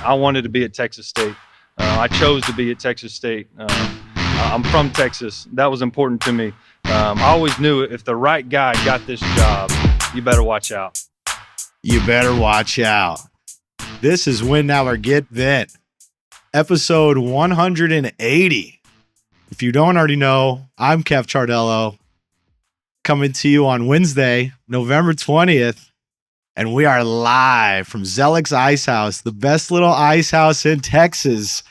I wanted to be at Texas State. I chose to be at Texas State. I'm from Texas. That was important to me. I always knew if the right guy got this job, you better watch out. You better watch out. This is Win Now or Get Bent, episode 180. If you don't already know, I'm Kev Chardello, coming to you on Wednesday, November 20th, and we are live from Zelicks Ice House, the best little ice house in Texas.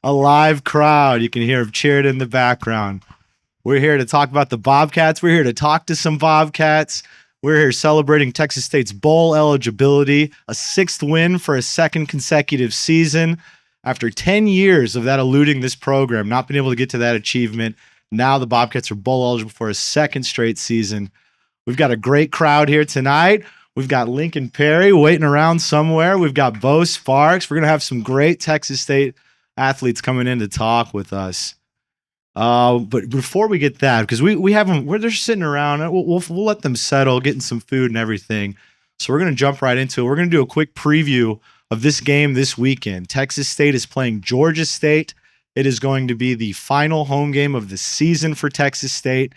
A live crowd. You can hear them cheering in the background. We're here to talk about the Bobcats. We're here to talk to some Bobcats. We're here celebrating Texas State's bowl eligibility, a sixth win for a second consecutive season. After 10 years of that eluding this program, not being able to get to that achievement, now the Bobcats are bowl eligible for a second straight season. We've got a great crowd here tonight. We've got Lincoln Perry waiting around somewhere. We've got Bo Sparks. We're going to have some great Texas State athletes coming in to talk with us. But before we get that, because we have them, they're sitting around, we'll let them settle, getting some food and everything. So we're going to jump right into it. We're going to do a quick preview of this game this weekend. Texas State is playing Georgia State. It is going to be the final home game of the season for Texas State.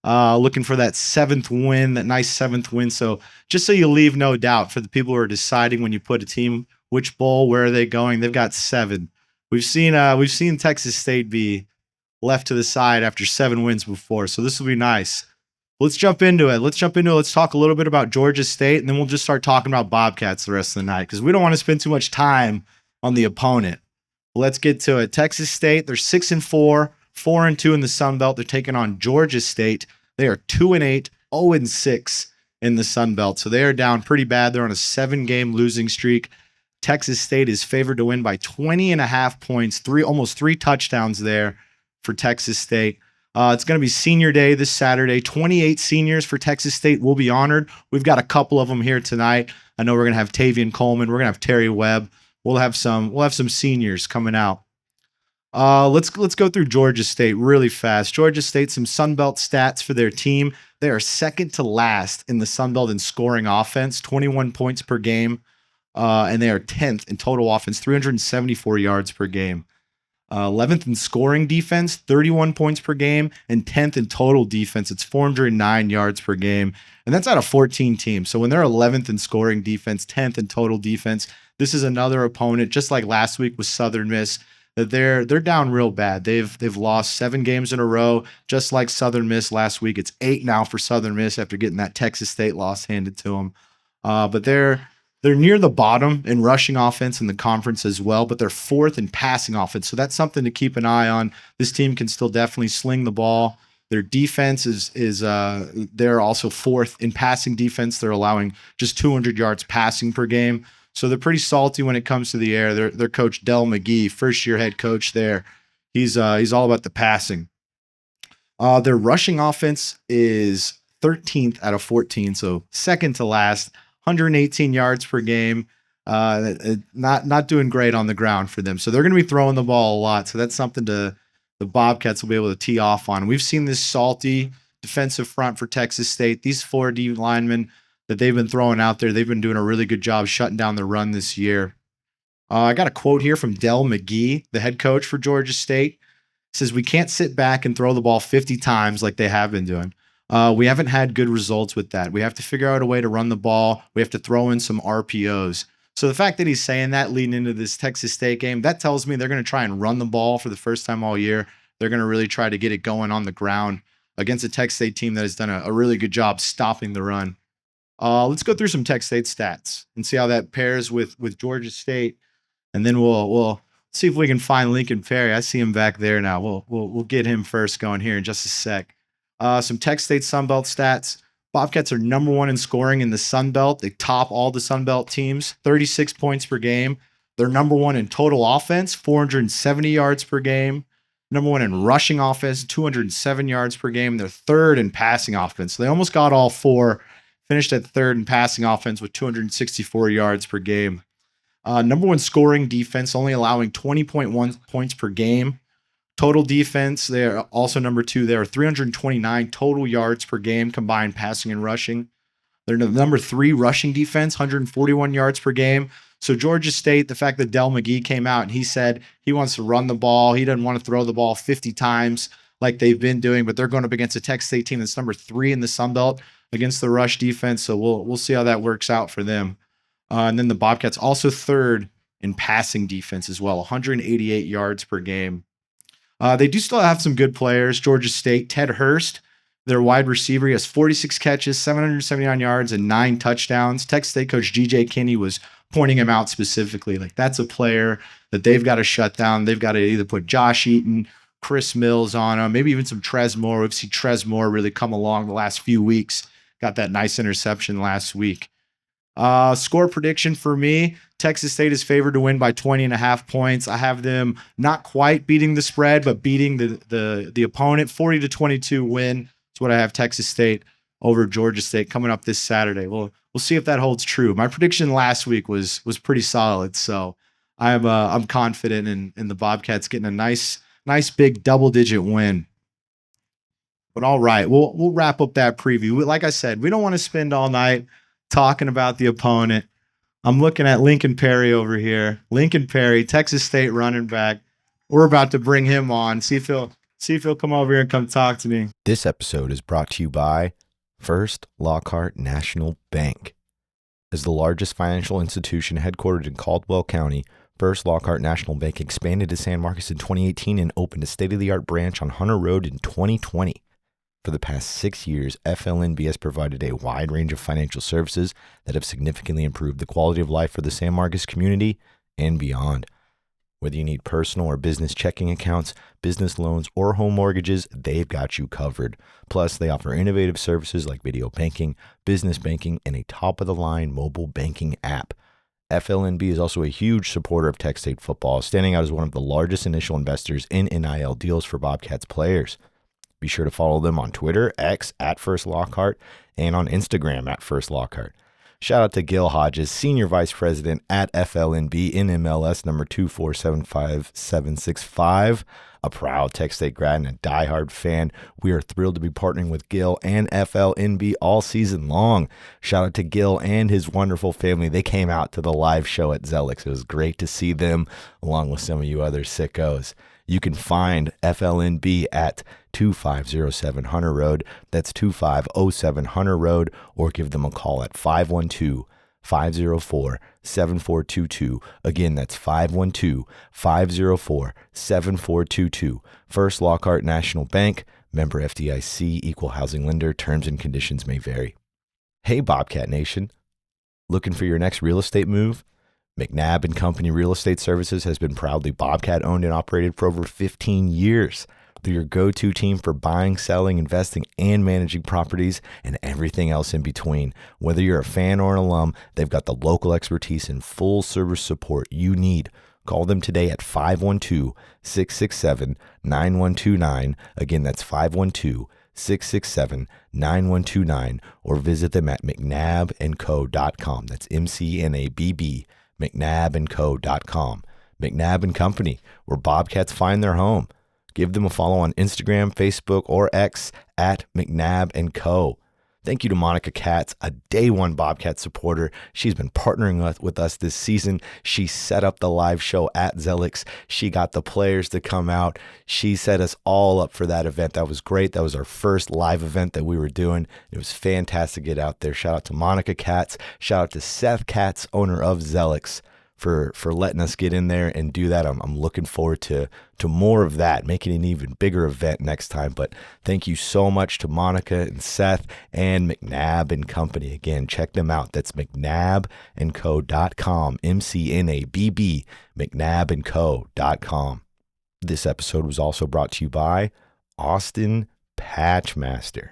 Looking for that seventh win, that nice seventh win. So just so you leave no doubt for the people who are deciding when you put a team, which bowl, where are they going? They've got 7. We've seen Texas State be left to the side after 7 wins before, so this will be nice. Let's jump into it. Let's talk a little bit about Georgia State, and then we'll just start talking about Bobcats the rest of the night because we don't want to spend too much time on the opponent. Let's get to it. Texas State, they're 6-4, 4-2 in the Sun Belt. They're taking on Georgia State. They are 2-8, 0-6 in the Sun Belt, so they are down pretty bad. They're on a 7-game losing streak. Texas State is favored to win by 20.5 points, almost 3 touchdowns there for Texas State. It's going to be senior day this Saturday. 28 seniors for Texas State will be honored. We've got a couple of them here tonight. I know we're going to have Taven, Coleman. We're going to have Terry Webb. We'll have some seniors coming out. Let's go through Georgia State really fast. Georgia State, some Sun Belt stats for their team. They are second to last in the Sun Belt in scoring offense, 21 points per game. And they are 10th in total offense, 374 yards per game. 11th in scoring defense, 31 points per game, and 10th in total defense. It's 409 yards per game, and that's out of 14 teams. So when they're 11th in scoring defense, 10th in total defense, this is another opponent, just like last week with Southern Miss, that they're down real bad. They've lost 7 games in a row, just like Southern Miss last week. It's 8 now for Southern Miss after getting that Texas State loss handed to them. But they're near the bottom in rushing offense in the conference as well, but they're 4th in passing offense. So that's something to keep an eye on. This team can still definitely sling the ball. Their defense is they're also 4th in passing defense. They're allowing just 200 yards passing per game. So they're pretty salty when it comes to the air. Their coach, Del McGee, first-year head coach there, he's all about the passing. Their rushing offense is 13th out of 14, so second to last. 118 yards per game, not doing great on the ground for them. So they're going to be throwing the ball a lot. So that's something the Bobcats will be able to tee off on. We've seen this salty defensive front for Texas State. These 4 D linemen that they've been throwing out there, they've been doing a really good job shutting down the run this year. I got a quote here from Del McGee, the head coach for Georgia State. It says, "We can't sit back and throw the ball 50 times like they have been doing. We haven't had good results with that. We have to figure out a way to run the ball. We have to throw in some RPOs." So the fact that he's saying that leading into this Texas State game, that tells me they're going to try and run the ball for the first time all year. They're going to really try to get it going on the ground against a Texas State team that has done a really good job stopping the run. Let's go through some Texas State stats and see how that pairs with Georgia State, and then we'll see if we can find Lincoln Perry. I see him back there now. We'll get him first going here in just a sec. Some Texas State Sun Belt stats. Bobcats are number 1 in scoring in the Sun Belt. They top all the Sun Belt teams, 36 points per game. They're number 1 in total offense, 470 yards per game. Number 1 in rushing offense, 207 yards per game. They're 3rd in passing offense. So they almost got all 4, finished at 3rd in passing offense with 264 yards per game. Number 1 scoring defense, only allowing 20.1 points per game. Total defense, they're also number 2 there, 329 total yards per game, combined passing and rushing. They're the number 3 rushing defense, 141 yards per game. So Georgia State, the fact that Del McGee came out and he said he wants to run the ball, he doesn't want to throw the ball 50 times like they've been doing, but they're going up against a Texas State team that's number 3 in the Sun Belt against the rush defense. So we'll see how that works out for them. And then the Bobcats also 3rd in passing defense as well, 188 yards per game. They do still have some good players. Georgia State, Ted Hurst, their wide receiver, he has 46 catches, 779 yards, and 9 touchdowns. Texas State coach G.J. Kinney was pointing him out specifically. Like, that's a player that they've got to shut down. They've got to either put Josh Eaton, Chris Mills on him, maybe even some Trez Moore. We've seen Trez Moore really come along the last few weeks. Got that nice interception last week. Score prediction for me, Texas State is favored to win by 20.5 points. I have them not quite beating the spread, but beating the opponent. 40-22 win. That's what I have Texas State over Georgia State coming up this Saturday. We'll see if that holds true. My prediction last week was pretty solid, so I'm confident in the Bobcats getting a nice big double-digit win. But all right, we'll wrap up that preview. Like I said, we don't want to spend all night talking about the opponent. I'm looking at Lincoln Perry over here. Lincoln Perry, Texas State running back. We're about to bring him on. See if he'll come over here and come talk to me. This episode is brought to you by First Lockhart National Bank. As the largest financial institution headquartered in Caldwell County, First Lockhart National Bank expanded to San Marcos in 2018 and opened a state-of-the-art branch on Hunter Road in 2020. For the past 6 years, FLNB has provided a wide range of financial services that have significantly improved the quality of life for the San Marcos community and beyond. Whether you need personal or business checking accounts, business loans, or home mortgages, they've got you covered. Plus, they offer innovative services like video banking, business banking, and a top-of-the-line mobile banking app. FLNB is also a huge supporter of Texas State football, standing out as one of the largest initial investors in NIL deals for Bobcats players. Be sure to follow them on Twitter, X, @FirstLockhart, and on Instagram, @FirstLockhart. Shout out to Gil Hodges, Senior Vice President at FLNB in MLS number 2475765. A proud Texas State grad and a diehard fan. We are thrilled to be partnering with Gil and FLNB all season long. Shout out to Gil and his wonderful family. They came out to the live show at Zelicks. It was great to see them along with some of you other sickos. You can find FLNB at 2507 Hunter Road. That's 2507 Hunter Road, or give them a call at 512-504-7422. Again, that's 512-504-7422. First Lockhart National Bank, member FDIC, equal housing lender. Terms and conditions may vary. Hey, Bobcat Nation. Looking for your next real estate move? McNabb and Company Real Estate Services has been proudly Bobcat owned and operated for over 15 years. They're your go-to team for buying, selling, investing, and managing properties and everything else in between. Whether you're a fan or an alum, they've got the local expertise and full service support you need. Call them today at 512-667-9129. Again, that's 512-667-9129, or visit them at mcnabbandco.com. That's MCNABB, mcnabbandco.com. McNabb and Company, where Bobcats find their home. Give them a follow on Instagram, Facebook, or X at McNabb & Co. Thank you to Monica Katz, a day one Bobcat supporter. She's been partnering with us this season. She set up the live show at Zelicks. She got the players to come out. She set us all up for that event. That was great. That was our first live event that we were doing. It was fantastic to get out there. Shout out to Monica Katz. Shout out to Seth Katz, owner of Zelicks, for letting us get in there and do that. I'm looking forward to more of that, making an even bigger event next time. But thank you so much to Monica and Seth and McNabb and Company. Again, check them out. That's mcnabbandco.com, MCNABB, mcnabbandco.com. This episode was also brought to you by Austin Patchmaster.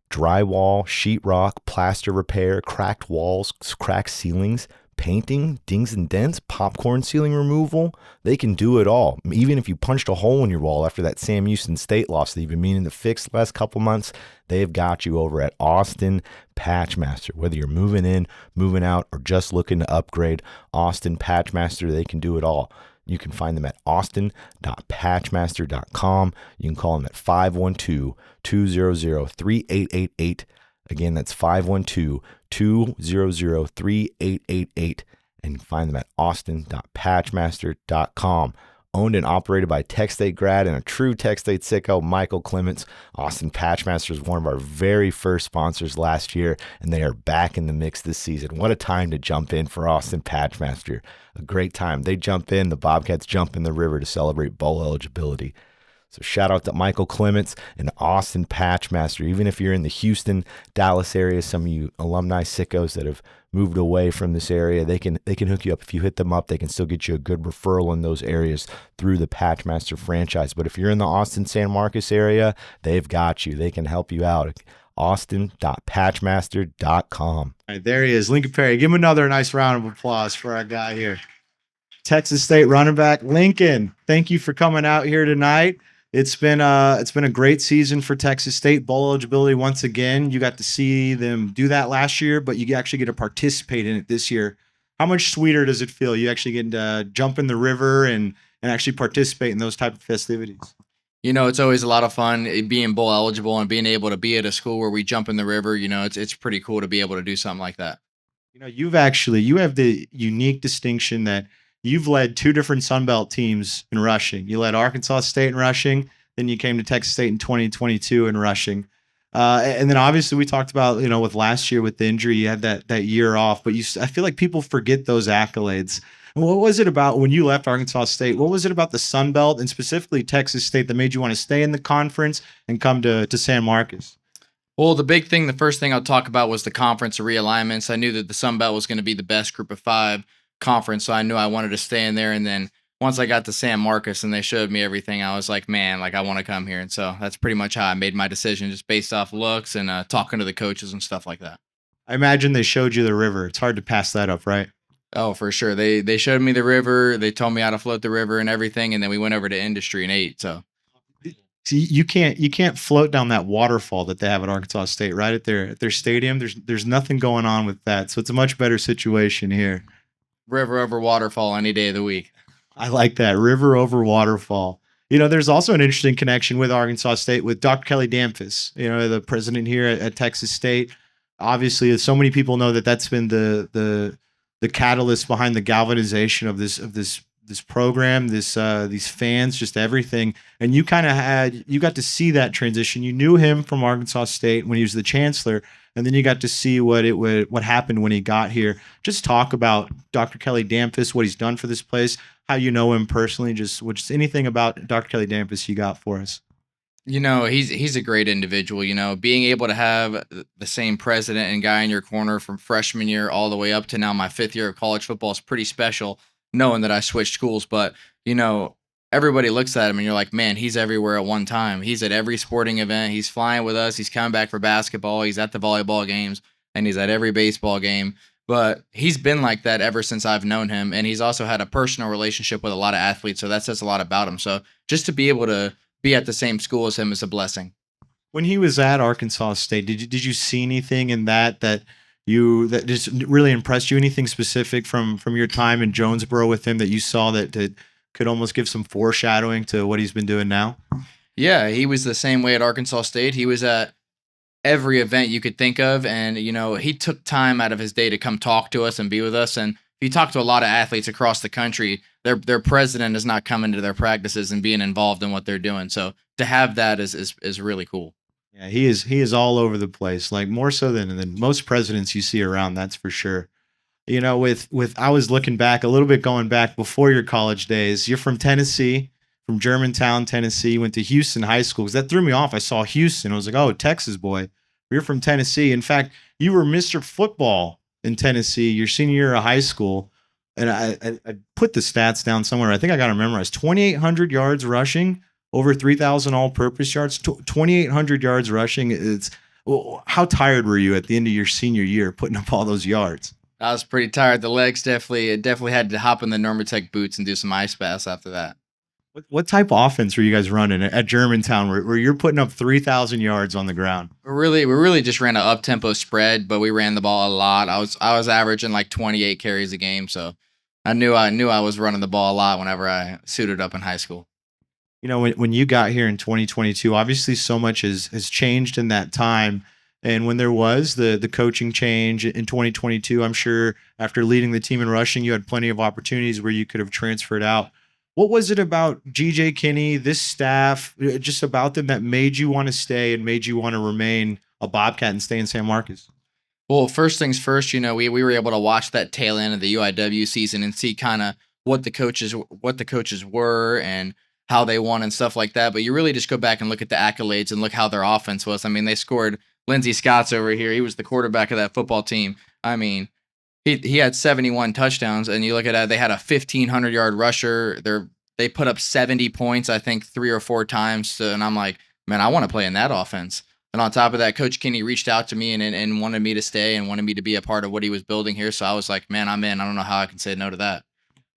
Drywall, sheetrock, plaster repair, cracked walls, cracked ceilings, painting, dings and dents, popcorn ceiling removal. They can do it all. Even if you punched a hole in your wall after that Sam Houston State loss that you've been meaning to fix the last couple months, they've got you over at Austin Patchmaster. Whether you're moving in, moving out, or just looking to upgrade, Austin Patchmaster, they can do it all. You can find them at austin.patchmaster.com. You can call them at 512-200-3888. Again, that's 512-200-3888. 200-3888 and find them at austin.patchmaster.com. Owned and operated by Tech State grad and a true Tech State sicko, Michael Clements. Austin Patchmaster is one of our very first sponsors last year, and they are back in the mix this season. What a time to jump in for Austin Patchmaster. A great time. They jump in, the Bobcats jump in the river to celebrate bowl eligibility. So shout out to Michael Clements and Austin Patchmaster. Even if you're in the Houston, Dallas area, some of you alumni sickos that have moved away from this area, they can hook you up. If you hit them up, they can still get you a good referral in those areas through the Patchmaster franchise. But if you're in the Austin, San Marcos area, they've got you. They can help you out. Austin.patchmaster.com. All right, there he is, Lincoln Perry. Give him another nice round of applause for our guy here. Texas State running back Lincoln. Thank you for coming out here tonight. It's been a great season for Texas State. Bowl eligibility once again. You got to see them do that last year, but you actually get to participate in it this year. How much sweeter does it feel? You actually get to jump in the river and actually participate in those type of festivities. You know, it's always a lot of fun being bowl eligible and being able to be at a school where we jump in the river. You know, it's pretty cool to be able to do something like that. You know, you have the unique distinction that you've led two different Sun Belt teams in rushing. You led Arkansas State in rushing, then you came to Texas State in 2022 in rushing. And then obviously we talked about, you know, with last year with the injury, you had that year off, but I feel like people forget those accolades. What was it about when you left Arkansas State? What was it about the Sun Belt and specifically Texas State that made you want to stay in the conference and come to San Marcos? Well, the first thing I'll talk about was the conference realignments. I knew that the Sun Belt was going to be the best group of 5 conference, so I knew I wanted to stay in there. And then once I got to San Marcos and they showed me everything, I was like, man, like I want to come here. And so that's pretty much how I made my decision, just based off looks and talking to the coaches and stuff like that. I imagine they showed you the river. It's hard to pass that up, right? Oh, for sure. They showed me the river. They told me how to float the river and everything. And then we went over to industry and ate. So see, you can't float down that waterfall that they have at Arkansas State, right? At their stadium. There's nothing going on with that. So it's a much better situation here. River over waterfall any day of the week. I like that. River over waterfall. You know, there's also an interesting connection with Arkansas State with Dr. Kelly Damphus, you know, the president here at Texas State. Obviously, so many people know that's been the catalyst behind the galvanization of this program, these fans, just everything. And you got to see that transition. You knew him from Arkansas State when he was the chancellor, and then you got to see what happened when he got here. Just talk about Dr. Kelly Damphus, what he's done for this place, how you know him personally, just anything about Dr. Kelly Damphus you got for us. You know, he's a great individual. You know, being able to have the same president and guy in your corner from freshman year all the way up to now my 5th year of college football is pretty special, knowing that I switched schools. But, you know, everybody looks at him and you're like, man, he's everywhere at one time. He's at every sporting event. He's flying with us. He's coming back for basketball. He's at the volleyball games, and he's at every baseball game. But he's been like that ever since I've known him. And he's also had a personal relationship with a lot of athletes. So that says a lot about him. So just to be able to be at the same school as him is a blessing. When he was at Arkansas State, did you see anything in that just really impressed you? Anything specific from your time in Jonesboro with him that you saw that could almost give some foreshadowing to what he's been doing now? Yeah, he was the same way at Arkansas State. He was at every event you could think of, and you know, he took time out of his day to come talk to us and be with us. And if you talk to a lot of athletes across the country, their president is not coming to their practices and being involved in what they're doing. So to have that is really cool. Yeah, he is all over the place, like more so than most presidents you see around, that's for sure. You know, with I was looking back a little bit, going back before your college days. You're from Tennessee, from Germantown, Tennessee. You went to Houston High School, because that threw me off. I saw Houston. I was like, oh, Texas boy. You're from Tennessee. In fact, you were Mr. Football in Tennessee your senior year of high school. And I put the stats down somewhere. I think I got to memorize. 2,800 yards rushing, over 3,000 all-purpose yards. 2,800 yards rushing. How tired were you at the end of your senior year putting up all those yards? I was pretty tired. The legs definitely had to hop in the Normatec boots and do some ice baths after that. What type of offense were you guys running at Germantown where you're putting up 3,000 yards on the ground? We really just ran an up-tempo spread, but we ran the ball a lot. I was averaging like 28 carries a game, so I knew I was running the ball a lot whenever I suited up in high school. You know, when you got here in 2022, obviously so much has changed in that time. And when there was the coaching change in 2022, I'm sure after leading the team in rushing, you had plenty of opportunities where you could have transferred out. What was it about GJ Kinney, this staff, just about them that made you want to stay and made you want to remain a Bobcat and stay in San Marcos? Well, first things first, we were able to watch that tail end of the UIW season and see kind of what the coaches were and how they won and stuff like that. But you really just go back and look at the accolades and look how their offense was. I mean, they scored. Lindsy Scott's over here. He was the quarterback of that football team. I mean, he had 71 touchdowns, and you look at that, they had a 1,500-yard rusher. They put up 70 points, I think, 3 or 4 times. And I'm like, man, I want to play in that offense. And on top of that, Coach Kinney reached out to me and wanted me to stay and wanted me to be a part of what he was building here. So I was like, man, I'm in. I don't know how I can say no to that.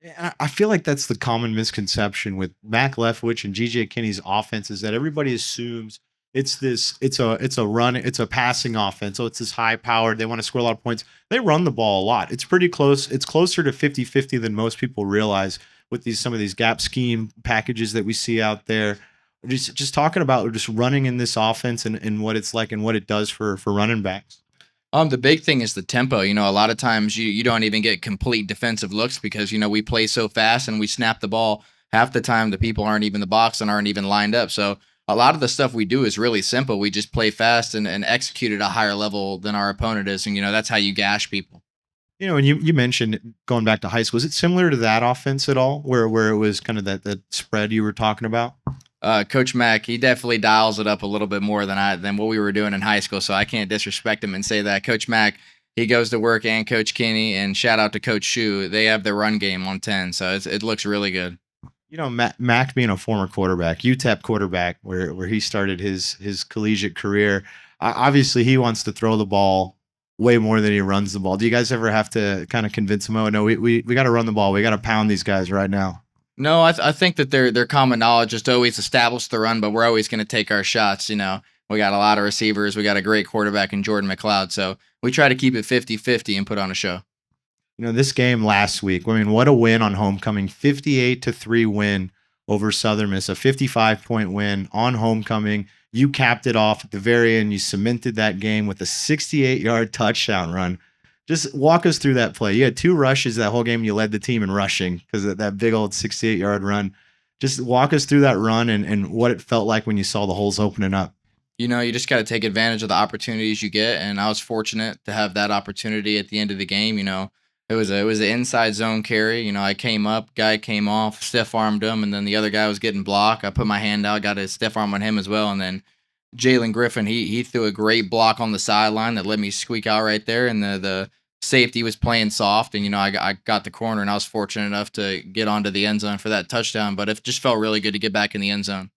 And I feel like that's the common misconception with Mac Leftwich and GJ Kinney's offense is that everybody assumes it's a passing offense. So it's this high powered. They want to score a lot of points. They run the ball a lot. It's pretty close. It's closer to 50-50 than most people realize with some of these gap scheme packages that we see out there. Just talking about just running in this offense and what it's like and what it does for running backs. The big thing is the tempo. A lot of times you don't even get complete defensive looks because, we play so fast and we snap the ball. Half the time the people aren't even in the box and aren't even lined up. So a lot of the stuff we do is really simple. We just play fast and execute at a higher level than our opponent is. And, that's how you gash people. And you mentioned going back to high school. Is it similar to that offense at all where it was kind of that spread you were talking about? Coach Mack, he definitely dials it up a little bit more than what we were doing in high school. So I can't disrespect him and say that. Coach Mack, he goes to work, and Coach Kinney, and shout out to Coach Shu. They have their run game on 10. So it looks really good. Mac being a former quarterback, UTEP quarterback, where he started his collegiate career, obviously he wants to throw the ball way more than he runs the ball. Do you guys ever have to kind of convince him, oh, no, we got to run the ball. We got to pound these guys right now? No, I think that their common knowledge is to always establish the run, but we're always going to take our shots. We got a lot of receivers. We got a great quarterback in Jordan McLeod. So we try to keep it 50-50 and put on a show. This game last week, what a win on homecoming, 58-3 win over Southern Miss, a 55-point win on homecoming. You capped it off at the very end. You cemented that game with a 68-yard touchdown run. Just walk us through that play. You had 2 rushes that whole game. You led the team in rushing because of that big old 68-yard run. Just walk us through that run and what it felt like when you saw the holes opening up. You just got to take advantage of the opportunities you get, and I was fortunate to have that opportunity at the end of the game. It was an inside zone carry. I came up, guy came off, stiff armed him, and then the other guy was getting blocked. I put my hand out, got a stiff arm on him as well, and then Jalen Griffin, he threw a great block on the sideline that let me squeak out right there, and the safety was playing soft, and I got the corner, and I was fortunate enough to get onto the end zone for that touchdown. But it just felt really good to get back in the end zone.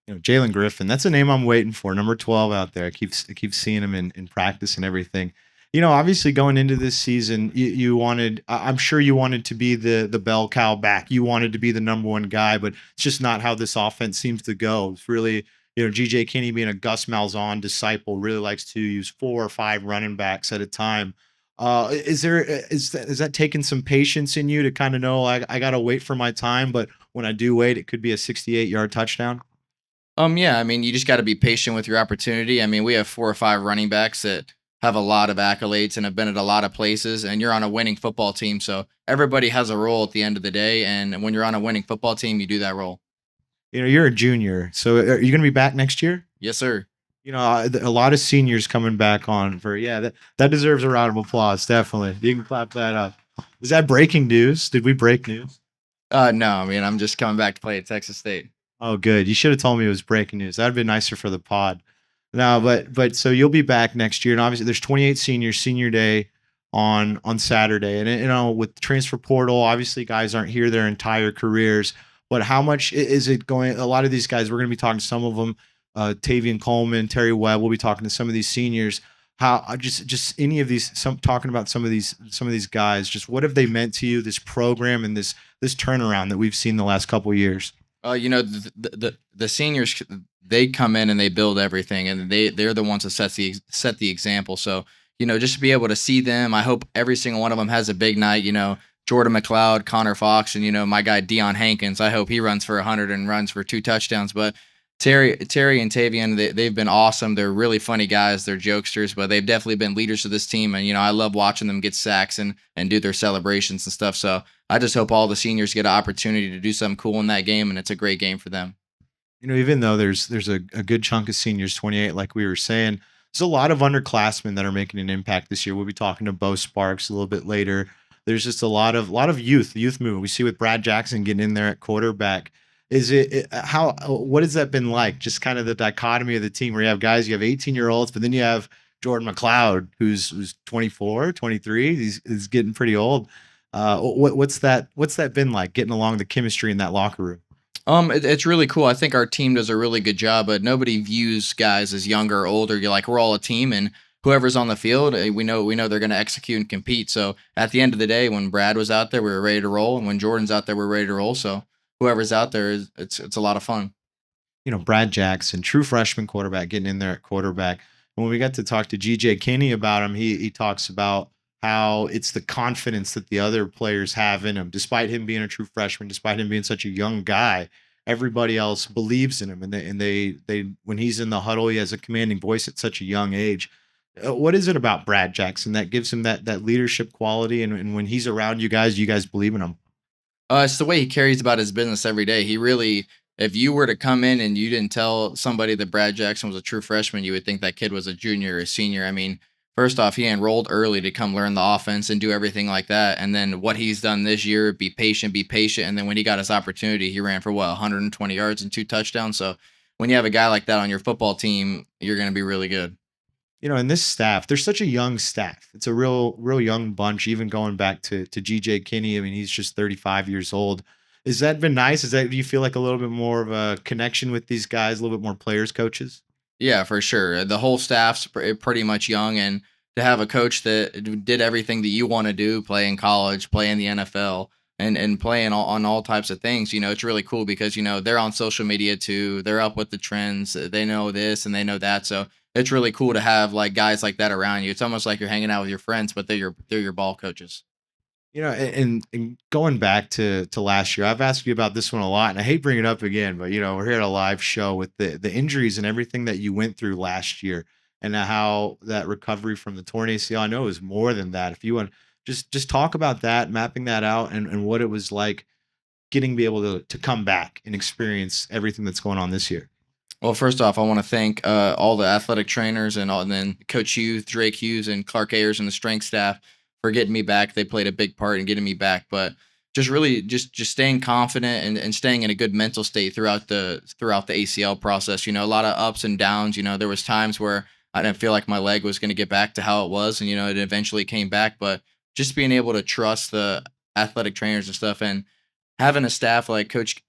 Jalen Griffin, that's a name I'm waiting for. Number 12 out there. I keep seeing him in practice and everything. Obviously going into this season, you wanted, I'm sure you wanted to be the bell cow back. You wanted to be the number one guy, but it's just not how this offense seems to go. It's really, GJ Kinney being a Gus Malzahn disciple really likes to use 4 or 5 running backs at a time. Is that taking some patience in you to kind of know, I got to wait for my time, but when I do wait, it could be a 68-yard touchdown? Yeah, you just got to be patient with your opportunity. We have 4 or 5 running backs that have a lot of accolades and have been at a lot of places, and you're on a winning football team. So everybody has a role at the end of the day. And when you're on a winning football team, you do that role. You're a junior. So are you going to be back next year? Yes, sir. A lot of seniors coming back on that deserves a round of applause. Definitely. You can clap that up. Is that breaking news? Did we break news? No, I'm just coming back to play at Texas State. Oh, good. You should have told me it was breaking news. That'd been nicer for the pod. No, but so you'll be back next year, and obviously there's 28 seniors, senior day on Saturday, and with the transfer portal, obviously guys aren't here their entire careers. But how much is it going? A lot of these guys, we're going to be talking to some of them, Taven, Coleman, Terry Webb. We'll be talking to some of these seniors. How just any of these, talking about some of these guys, just what have they meant to you? This program and this turnaround that we've seen the last couple of years. The seniors, they come in and they build everything, and they're the ones that set the example. So, just to be able to see them, I hope every single one of them has a big night. Jordan McLeod, Connor Fox, and my guy Deion Hankins. I hope he runs for 100 and runs for 2 touchdowns. But Terry and Tavian, they've been awesome. They're really funny guys. They're jokesters, but they've definitely been leaders of this team. And, I love watching them get sacks and do their celebrations and stuff. So I just hope all the seniors get an opportunity to do something cool in that game. And it's a great game for them. Even though there's a good chunk of seniors, 28, like we were saying, there's a lot of underclassmen that are making an impact this year. We'll be talking to Bo Sparks a little bit later. There's just a lot of youth movement. We see with Brad Jackson getting in there at quarterback. What has that been like? Just kind of the dichotomy of the team where you have 18-year-olds, but then you have Jordan McLeod, who's 24, 23. He's getting pretty old. What's that been like, getting along, the chemistry in that locker room? It's really cool. I think our team does a really good job, but nobody views guys as younger or older. You're like, we're all a team, and whoever's on the field, we know they're going to execute and compete. So at the end of the day, when Brad was out there, we were ready to roll, and when Jordan's out there, we're ready to roll. So whoever's out there, it's a lot of fun. Brad Jackson, true freshman quarterback, getting in there at quarterback. And when we got to talk to GJ Kinney about him, he talks about how it's the confidence that the other players have in him. Despite him being a true freshman, despite him being such a young guy, everybody else believes in him. And they when he's in the huddle, he has a commanding voice at such a young age. What is it about Brad Jackson that gives him that leadership quality? And when he's around you guys believe in him? It's the way he carries about his business every day. He really, if you were to come in and you didn't tell somebody that Brad Jackson was a true freshman, you would think that kid was a junior or a senior. I mean, first off, he enrolled early to come learn the offense and do everything like that. And then what he's done this year, be patient. And then when he got his opportunity, he ran for 120 yards and 2 touchdowns. So when you have a guy like that on your football team, you're going to be really good. And this staff, they're such a young staff. It's a real young bunch, even going back to GJ Kinney. I mean, he's just 35 years old. Has that been nice? Do you feel like a little bit more of a connection with these guys, a little bit more players, coaches? Yeah, for sure. The whole staff's pretty much young, and to have a coach that did everything that you want to do, play in college, play in the NFL, and playing on all types of things, it's really cool because, they're on social media too. They're up with the trends. They know this and they know that. So it's really cool to have like guys like that around you. It's almost like you're hanging out with your friends, but they're your ball coaches. And going back to last year, I've asked you about this one a lot, and I hate bringing it up again, but we're here at a live show with the injuries and everything that you went through last year, and how that recovery from the torn ACL. I know it was more than that. If you want, just talk about that, mapping that out, and what it was like be able to come back and experience everything that's going on this year. Well, first off, I want to thank all the athletic trainers and then Coach Hughes, Drake Hughes, and Clark Ayers and the strength staff for getting me back. They played a big part in getting me back, but just really just staying confident and staying in a good mental state throughout the ACL process. A lot of ups and downs. There was times where I didn't feel like my leg was going to get back to how it was, and it eventually came back. But just being able to trust the athletic trainers and stuff, and having a staff like Coach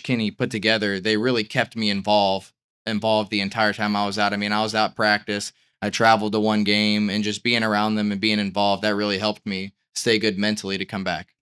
Kinney put together, they really kept me involved the entire time I was out. I mean, I was out practice. I traveled to one game, and just being around them and being involved, that really helped me stay good mentally to come back.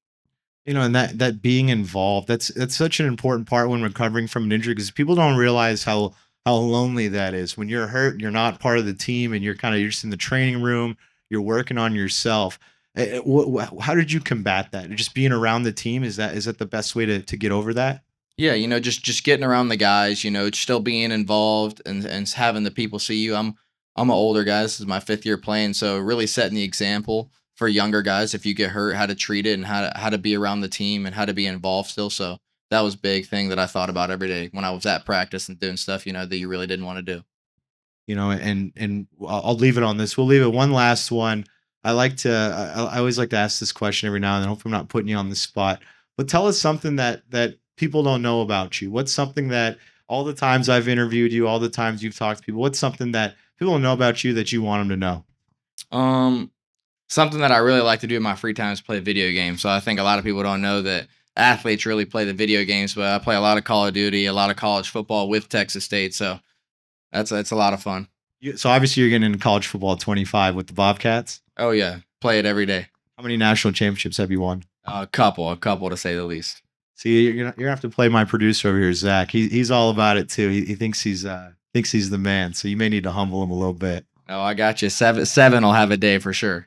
And that being involved, that's such an important part when recovering from an injury, because people don't realize how lonely that is. When you're hurt and you're not part of the team, and you're just in the training room, you're working on yourself. How did you combat that? Just being around the team, is that the best way to get over that? Yeah, just getting around the guys, still being involved and having the people see you. I'm an older guy. This is my 5th year playing, so really setting the example for younger guys. If you get hurt, how to treat it, and how to be around the team and how to be involved still. So that was a big thing that I thought about every day when I was at practice and doing stuff, that you really didn't want to do. And I'll leave it on this. We'll leave it one last one. I always like to ask this question every now and then. Hopefully I'm not putting you on the spot, but tell us something that people don't know about you. What's something that all the times I've interviewed you, all the times you've talked to people, what's something that people don't know about you that you want them to know? Something that I really like to do in my free time is play video games. So I think a lot of people don't know that athletes really play the video games, but I play a lot of Call of Duty, a lot of college football with Texas State. So that's a lot of fun. So obviously you're getting into college football at 25 with the Bobcats. Oh yeah, play it every day. How many national championships have you won? A couple to say the least. See, you're gonna have to play my producer over here, Zach. He's all about it too. He thinks he's the man. So you may need to humble him a little bit. Oh, I got you. Seven will have a day for sure.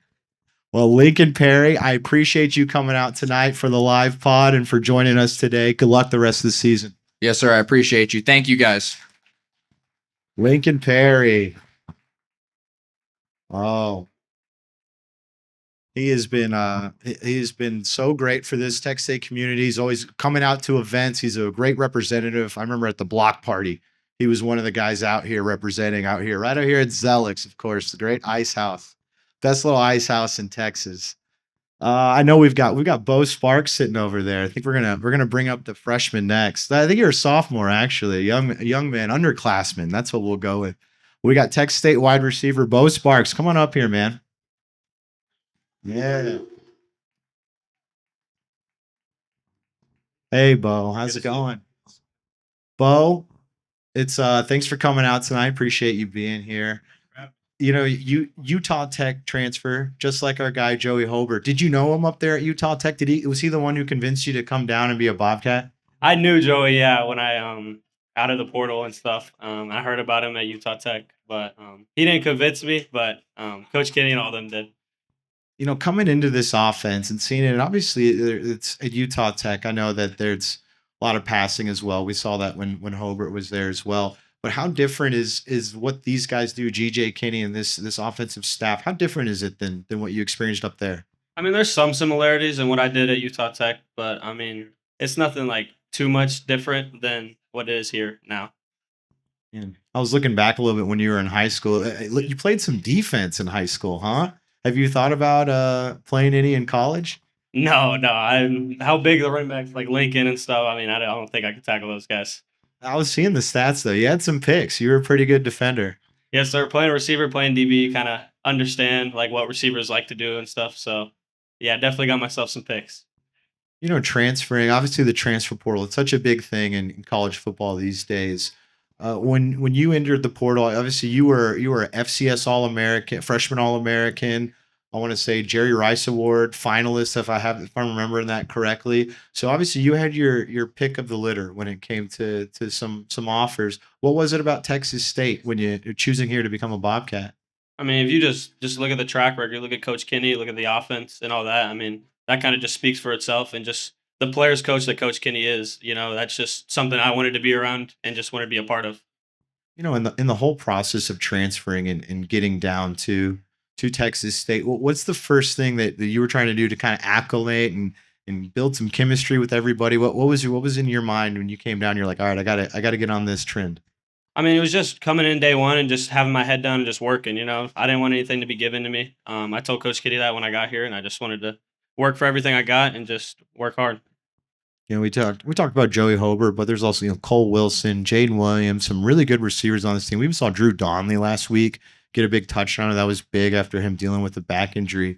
Well, Lincoln Perry, I appreciate you coming out tonight for the live pod and for joining us today. Good luck the rest of the season. Yes, sir. I appreciate you. Thank you, guys. Lincoln Perry. Oh, he has been so great for this Tech State community. He's always coming out to events. He's a great representative. I remember at the block party, he was one of the guys out here representing right out here at Zelicks, of course, the great ice house, best little ice house in Texas. I know we've got Bo Sparks sitting over there. I think we're gonna bring up the freshman next. I think you're a sophomore, actually, a young man, underclassman. That's what we'll go with. We got Tech State wide receiver Bo Sparks. Come on up here, man. Yeah. Hey, Bo. How's it going? Bo, it's thanks for coming out tonight. Appreciate you being here. You know, you Utah Tech transfer, just like our guy Joey Hobert. Did you know him up there at Utah Tech? Was he the one who convinced you to come down and be a Bobcat? I knew Joey, yeah, when I out of the portal and stuff. I heard about him at Utah Tech, but he didn't convince me. But Coach Kenny and all them did. You know, coming into this offense and seeing it, and obviously it's at Utah Tech. I know that there's a lot of passing as well. We saw that when Hobert was there as well. But how different is what these guys do, GJ Kinney and this offensive staff? How different is it than what you experienced up there? I mean, there's some similarities in what I did at Utah Tech, but I mean, it's nothing like too much different than what it is here now. And I was looking back a little bit when you were in high school. You played some defense in high school, huh? Have you thought about playing any in college? No, I'm how big the running backs like Lincoln and stuff. I mean, I don't think I could tackle those guys. I was seeing the stats though. You had some picks. You were a pretty good defender. Yes, sir. Playing receiver, playing DB, kind of understand like what receivers like to do and stuff. So, yeah, definitely got myself some picks. You know, transferring, obviously the transfer portal, it's such a big thing in college football these days. When you entered the portal, obviously you were a FCS All American, freshman All American. I want to say Jerry Rice Award finalist, if I'm remembering that correctly. So obviously you had your pick of the litter when it came to some offers. What was it about Texas State when you're choosing here to become a Bobcat? I mean, if you just look at the track record, look at Coach Kenny, look at the offense and all that. I mean, that kind of just speaks for itself, and just the players coach that Coach Kenny is. You know, that's just something I wanted to be around and just wanted to be a part of. You know, in the whole process of transferring and getting down to Texas State, what's the first thing that you were trying to do to kind of accolade and build some chemistry with everybody? What was in your mind when you came down? You're like, all right, I gotta get on this trend. I mean, it was just coming in day one and just having my head down and just working. You know, I didn't want anything to be given to me. I told Coach Kitty that when I got here, and I just wanted to work for everything I got and just work hard. You know, we talked about Joey Hobert, but there's also Cole Wilson, Jaden Williams, some really good receivers on this team. We even saw Drew Donnelly last week get a big touchdown, and that was big after him dealing with the back injury.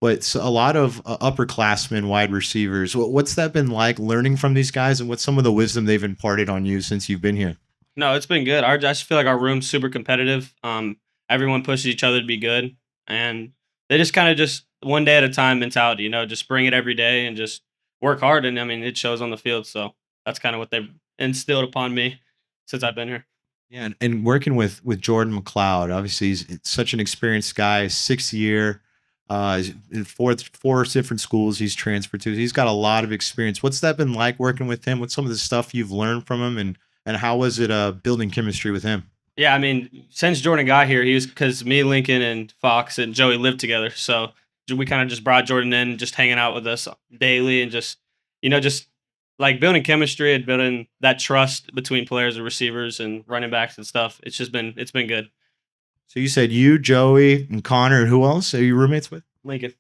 But a lot of upperclassmen wide receivers. What's that been like learning from these guys, and what's some of the wisdom they've imparted on you since you've been here? No, it's been good. I just feel like our room's super competitive. Everyone pushes each other to be good, and they just kind of just one day at a time mentality. You know, just bring it every day and just work hard. And I mean, it shows on the field. So that's kind of what they've instilled upon me since I've been here. Yeah, and working with Jordan McLeod, obviously he's such an experienced guy, 6th year, he's in four different schools he's transferred to. He's got a lot of experience. What's that been like working with him? What's some of the stuff you've learned from him, and how was it building chemistry with him? Yeah, I mean, since Jordan got here, he was because me, Lincoln, and Fox and Joey lived together. So we kind of just brought Jordan in, just hanging out with us daily, and just just like building chemistry and building that trust between players and receivers and running backs and stuff. It's been good. So you said you, Joey, and Connor, and who else are you roommates with? Lincoln.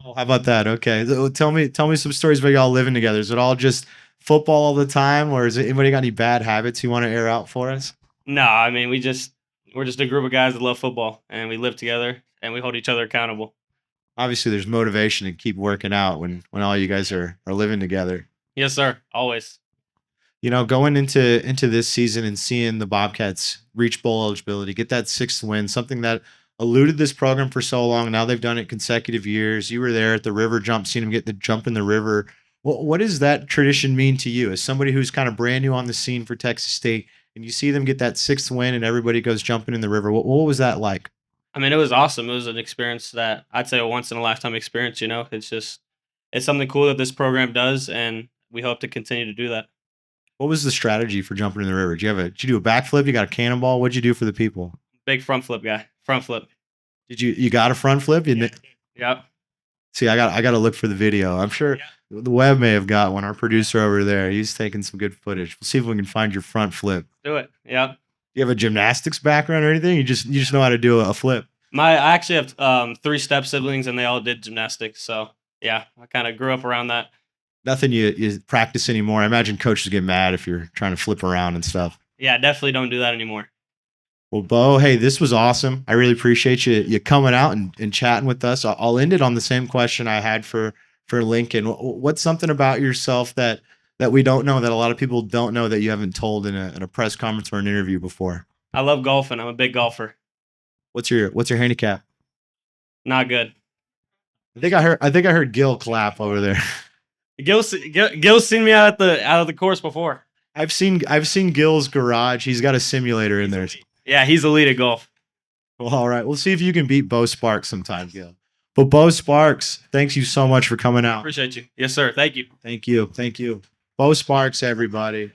Oh, how about that? Okay, so tell me some stories about y'all living together. Is it all just football all the time, or is it anybody got any bad habits you want to air out for us? No, I mean we're just a group of guys that love football and we live together and we hold each other accountable. Obviously, there's motivation to keep working out when all you guys are living together. Yes, sir. Always. You know, going into this season and seeing the Bobcats reach bowl eligibility, get that 6th win, something that eluded this program for so long. Now they've done it consecutive years. You were there at the river jump, seeing them get the jump in the river. What does that tradition mean to you as somebody who's kind of brand new on the scene for Texas State, and you see them get that 6th win and everybody goes jumping in the river? What was that like? I mean, it was awesome. It was an experience that I'd say a once in a lifetime experience. You know, it's something cool that this program does, and we hope to continue to do that. What was the strategy for jumping in the river? Did you do a backflip? You got a cannonball? What'd you do for the people? Big front flip guy. Front flip. You got a front flip? Yep. See, I got to look for the video. I'm sure the web may have got one. Our producer over there, he's taking some good footage. We'll see if we can find your front flip. Do it. Yep. Do you have a gymnastics background or anything? You just know how to do a flip. I actually have 3 step siblings, and they all did gymnastics. So yeah, I kind of grew up around that. Nothing you practice anymore. I imagine coaches get mad if you're trying to flip around and stuff. Yeah, definitely don't do that anymore. Well, Bo, hey, this was awesome. I really appreciate you coming out and chatting with us. I'll end it on the same question I had for Lincoln. What's something about yourself that we don't know, that a lot of people don't know, that you haven't told in a press conference or an interview before? I love golfing. I'm a big golfer. What's your handicap? Not good. I think I heard Gil clap over there. Gil's seen me out of the course before. I've seen Gil's garage. He's got a simulator in there. Yeah, he's elite at golf. Well, all right. We'll see if you can beat Bo Sparks sometime, Gil. But Bo Sparks, thanks you so much for coming out. Appreciate you. Yes, sir. Thank you. Thank you. Bo Sparks, everybody.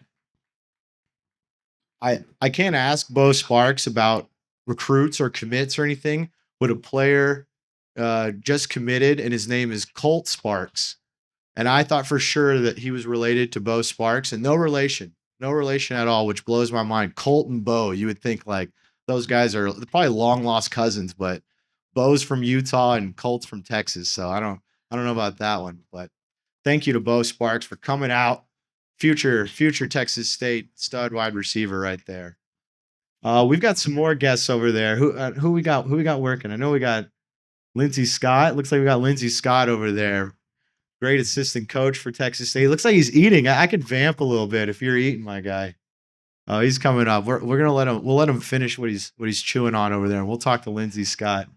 I can't ask Bo Sparks about recruits or commits or anything, but a player just committed, and his name is Colt Sparks. And I thought for sure that he was related to Bo Sparks, and no relation at all, which blows my mind. Colt and Bo, you would think like those guys are probably long lost cousins, but Bo's from Utah and Colt's from Texas. So I don't know about that one, but thank you to Bo Sparks for coming out. Future Texas State stud wide receiver right there. We've got some more guests over there. Who we got working? I know we got Lindsy Scott. Looks like we got Lindsy Scott over there. Great assistant coach for Texas State. Looks like he's eating. I could vamp a little bit if you're eating, my guy. Oh, he's coming up. We're gonna let him finish what he's chewing on over there, and we'll talk to Lindsy Scott.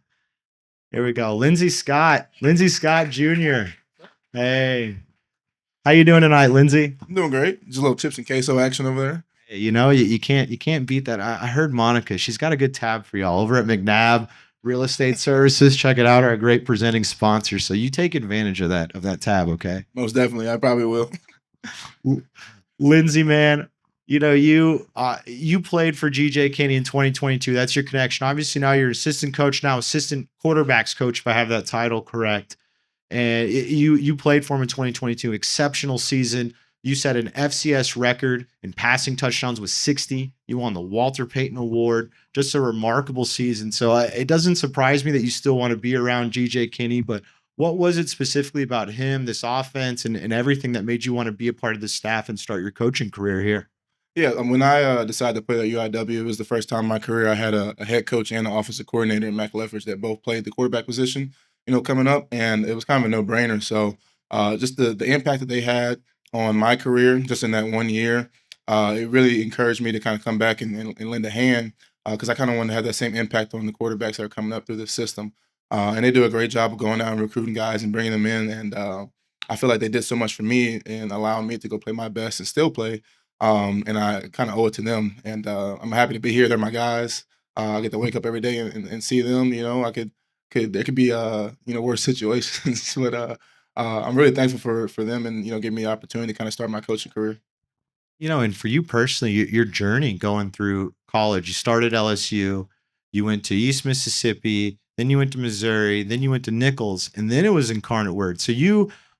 Here we go. Lindsy Scott Jr. Hey. How you doing tonight, Lindsy? I'm doing great. Just a little chips and queso action over there. Hey, you can't beat that. I heard Monica. She's got a good tab for y'all over at McNabb Real Estate Services. Check it out. Our great presenting sponsor. So you take advantage of that tab, okay? Most definitely. I probably will. Lindsy, man, you played for GJ Kinney in 2022. That's your connection. Obviously, now you're assistant coach, now assistant quarterbacks coach, if I have that title correct. And you played for him in 2022. Exceptional season. You set an FCS record in passing touchdowns with 60. You won the Walter Payton Award. Just a remarkable season. So it doesn't surprise me that you still want to be around GJ Kinney, but what was it specifically about him, this offense, and everything that made you want to be a part of the staff and start your coaching career here? Yeah, when I decided to play at UIW, it was the first time in my career I had a head coach and an offensive coordinator in Mac Leffers that both played the quarterback position, coming up, and it was kind of a no-brainer. So just the impact that they had on my career just in that 1 year, it really encouraged me to kind of come back and lend a hand because I kind of wanted to have that same impact on the quarterbacks that are coming up through the system. And they do a great job of going out and recruiting guys and bringing them in. And I feel like they did so much for me and allowing me to go play my best and still play. And I kind of owe it to them. And I'm happy to be here. They're my guys. I get to wake up every day and see them. There could be worse situations, but I'm really thankful for them and giving me the opportunity to kind of start my coaching career. And for you personally, your journey going through college, you started LSU, you went to East Mississippi, then you went to Missouri, then you went to Nichols, and then it was Incarnate Word. So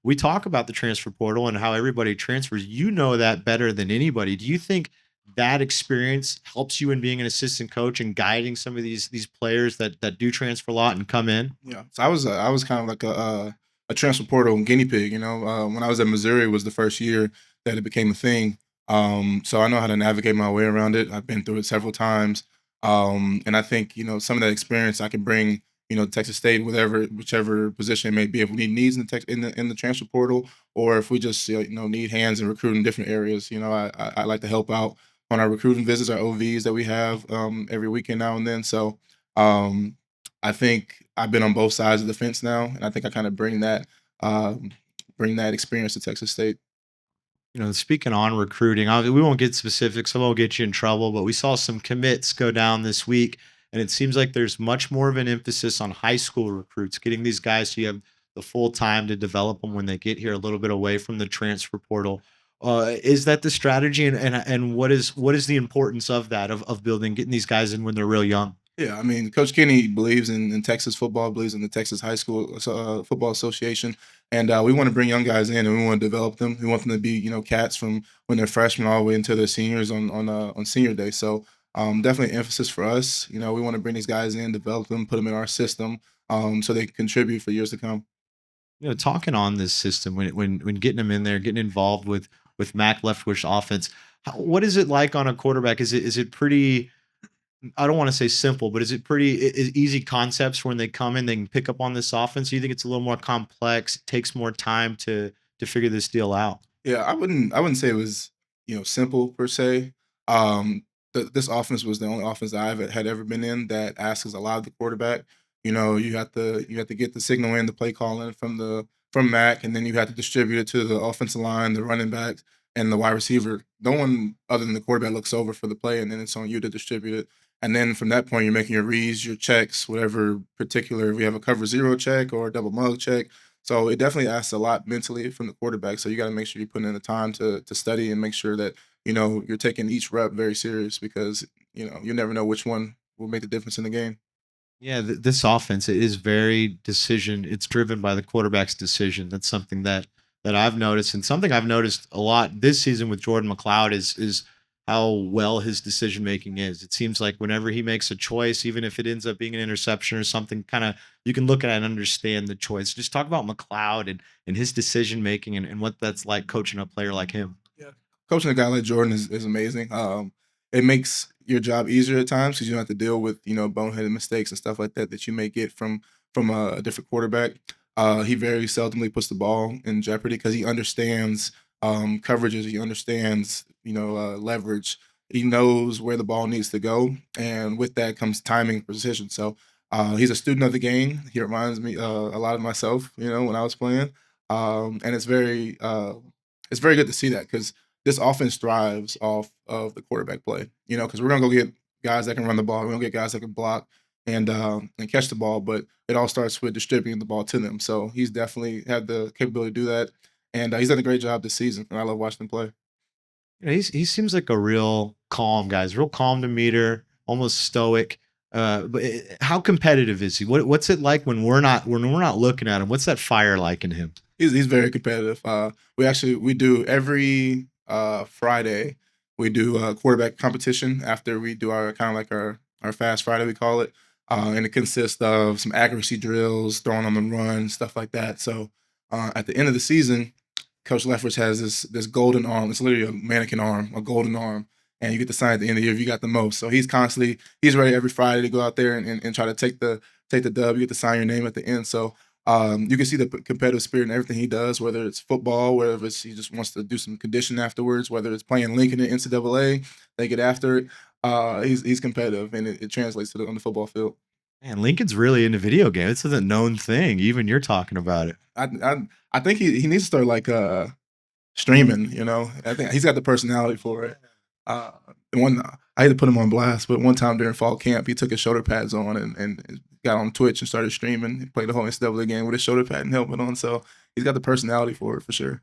we talk about the transfer portal and how everybody transfers. You know that better than anybody. Do you think that experience helps you in being an assistant coach and guiding some of these players that do transfer a lot and come in? Yeah, so I was kind of like a transfer portal guinea pig. When I was at Missouri, it was the first year that it became a thing. So I know how to navigate my way around it. I've been through it several times, and I think some of that experience I can bring Texas State, whichever position it may be. If we need needs in the transfer portal, or if we just need hands and recruit in different areas, I like to help out on our recruiting visits, our OVs that we have every weekend now and then. So I think I've been on both sides of the fence now, and I think I kind of bring that experience to Texas State. Speaking on recruiting, obviously we won't get specifics, so I won't get you in trouble, but we saw some commits go down this week, and it seems like there's much more of an emphasis on high school recruits, getting these guys so you have the full time to develop them when they get here, a little bit away from the transfer portal. Is that the strategy, and what is the importance of that of building, getting these guys in when they're real young? Yeah, I mean, Coach Kenny believes in Texas football, believes in the Texas High School Football Association, and we want to bring young guys in, and we want to develop them. We want them to be, cats from when they're freshmen all the way into their seniors on senior day. So definitely emphasis for us. We want to bring these guys in, develop them, put them in our system, so they can contribute for years to come. Talking on this system, when getting them in there, getting involved with Mac Leftwich offense, what is it like on a quarterback? Is it pretty? I don't want to say simple, but is it pretty easy concepts when they come in, they can pick up on this offense? Do you think it's a little more complex? It takes more time to figure this deal out? Yeah, I wouldn't say it was, simple per se. Um, this offense was the only offense that had ever been in that asks a lot of the quarterback. You have to get the signal in, the play calling from Mac, and then you have to distribute it to the offensive line, the running backs, and the wide receiver. No one other than the quarterback looks over for the play, and then it's on you to distribute it. And then from that point, you're making your reads, your checks, whatever particular. If we have a cover zero check or a double mug check, so it definitely asks a lot mentally from the quarterback. So you got to make sure you put in the time to study and make sure that you're taking each rep very serious because you never know which one will make the difference in the game. Yeah, this offense, it is very decision. It's driven by the quarterback's decision. That's something that I've noticed, and something I've noticed a lot this season with Jordan McLeod is how well his decision making is. It seems like whenever he makes a choice, even if it ends up being an interception or something, kind of you can look at it and understand the choice. Just talk about McLeod and his decision making and what that's like coaching a player like him. Yeah, coaching a guy like Jordan is amazing. It makes your job easier at times because you don't have to deal with boneheaded mistakes and stuff like that you may get from a different quarterback. He very seldomly puts the ball in jeopardy because he understands coverages. He understands leverage. He knows where the ball needs to go, and with that comes timing and precision. So he's a student of the game. He reminds me a lot of myself, when I was playing, and it's very good to see that because this offense thrives off of the quarterback play. Because we're gonna go get guys that can run the ball. We're gonna get guys that can block and catch the ball, but it all starts with distributing the ball to them. So he's definitely had the capability to do that, and he's done a great job this season. And I love watching him play. He seems like a real calm guy. He's real calm to meter, almost stoic. How competitive is he? What's it like when we're not looking at him? What's that fire like in him? He's very competitive. We do every Friday. We do a quarterback competition after we do our kind of like our Fast Friday, we call it, and it consists of some accuracy drills, throwing on the run, stuff like that. So at the end of the season, Coach Leftwich has this golden arm. It's literally a mannequin arm, a golden arm, and you get to sign at the end of the year if you got the most. So he's ready every Friday to go out there and try to take the dub. You get to sign your name at the end. So you can see the competitive spirit in everything he does, whether it's football, whether it's he just wants to do some conditioning afterwards, whether it's playing Lincoln in NCAA, they get after it. He's competitive, and it translates on the football field. Man, Lincoln's really into video games. It's a known thing. Even you're talking about it. I think he needs to start like streaming. I think he's got the personality for it. I had to put him on blast, but one time during fall camp, he took his shoulder pads on and got on Twitch and started streaming. He played the whole NCAA game with his shoulder pad and helmet on. So he's got the personality for it for sure.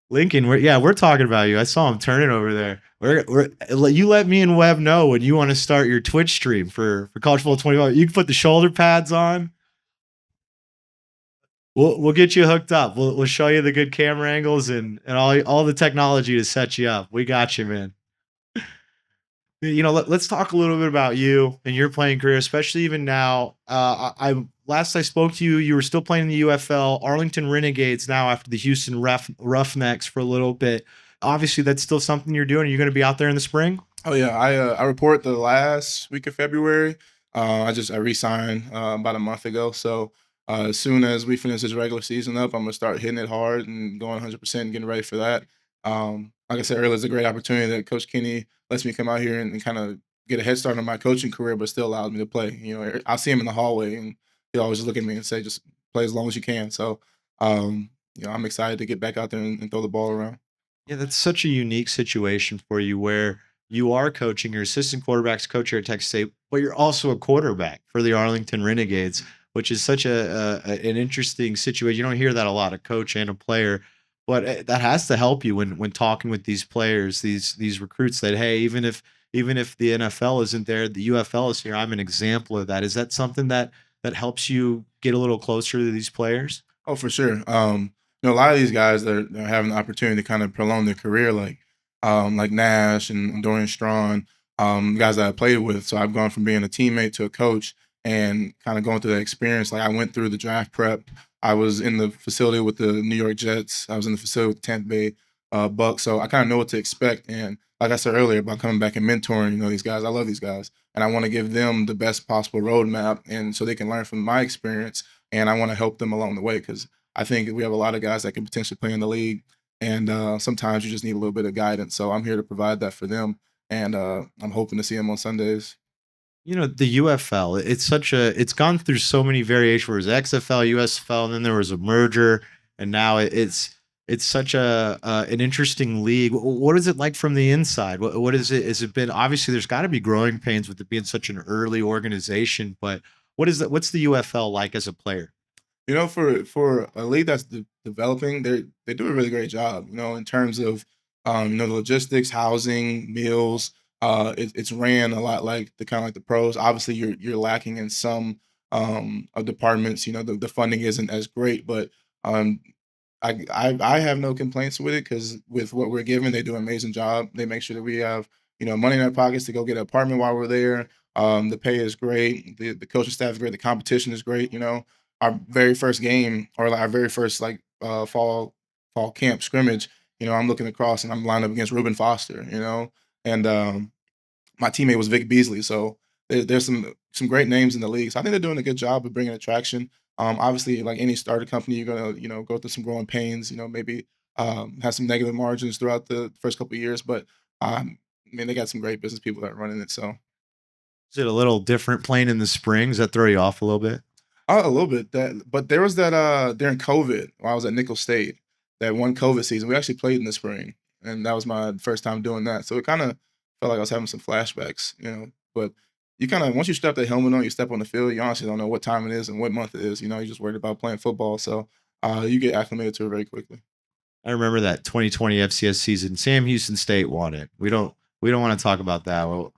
Lincoln, we're talking about you. I saw him turning over there. You let me and Webb know when you want to start your Twitch stream for College Football 25. You can put the shoulder pads on. We'll get you hooked up. We'll show you the good camera angles and all the technology to set you up. We got you, man. Let's talk a little bit about you and your playing career, especially even now. Last I spoke to you, you were still playing in the UFL, Arlington Renegades now after the Houston Roughnecks for a little bit. Obviously, that's still something you're doing. Are you going to be out there in the spring? Oh yeah, I report the last week of February. I re-signed about a month ago. So as soon as we finish this regular season up, I'm gonna start hitting it hard and going 100% and getting ready for that. Like I said earlier, it's a great opportunity that Coach Kenny lets me come out here and kind of get a head start on my coaching career, but still allows me to play. I'll see him in the hallway and he'll always just look at me and say, just play as long as you can. So, I'm excited to get back out there and throw the ball around. Yeah, that's such a unique situation for you where you are coaching, your assistant quarterback's coach here at Texas State, but you're also a quarterback for the Arlington Renegades, which is such an interesting situation. You don't hear that a lot, a coach and a player. But that has to help you when talking with these players, these recruits. That hey, even if the NFL isn't there, the UFL is here. I'm an example of that. Is that something that helps you get a little closer to these players? Oh, for sure. A lot of these guys that are having the opportunity to kind of prolong their career, like Nash and Dorian Strawn, guys that I played with. So I've gone from being a teammate to a coach, and kind of going through that experience. Like I went through the draft prep. I was in the facility with the New York Jets. I was in the facility with the Tampa Bay Bucks. So I kind of know what to expect. And like I said earlier about coming back and mentoring, these guys. I love these guys, and I want to give them the best possible roadmap, and so they can learn from my experience, and I want to help them along the way because I think we have a lot of guys that can potentially play in the league, and sometimes you just need a little bit of guidance. So I'm here to provide that for them, and I'm hoping to see them on Sundays. The UFL, it's gone through so many variations. There was XFL, USFL, and then there was a merger, and now it's such an interesting league. What is it like from the inside? What is it? Has it been obviously there's got to be growing pains with it being such an early organization, but what's the UFL like as a player? For a league that's developing, they do a really great job. In terms of the logistics, housing, meals. It's ran a lot like the kind of like the pros. Obviously, you're lacking in some of departments. The funding isn't as great, but um, I have no complaints with it because with what we're given, they do an amazing job. They make sure that we have money in our pockets to go get an apartment while we're there. The pay is great. The coaching staff is great. The competition is great. Our very first game or like our very first fall camp scrimmage. I'm looking across and I'm lined up against Reuben Foster. And my teammate was Vic Beasley. So there's some great names in the league. So I think they're doing a good job of bringing attraction. Obviously, like any startup company, you're gonna go through some growing pains. Maybe have some negative margins throughout the first couple of years, but they got some great business people that are running it. So Is it a little different playing in the spring? Does that throw you off a little bit? a little bit but there was that during COVID when I was at Nickel State, that one COVID season we actually played in the spring, and that was my first time doing that. So it kind of felt like I was having some flashbacks. But you kind of once you strap that helmet on, you step on the field, you honestly don't know what time it is and what month it is. You're just worried about playing football, so you get acclimated to it very quickly. I remember that 2020 FCS season. Sam Houston State won it. We don't want to talk about that.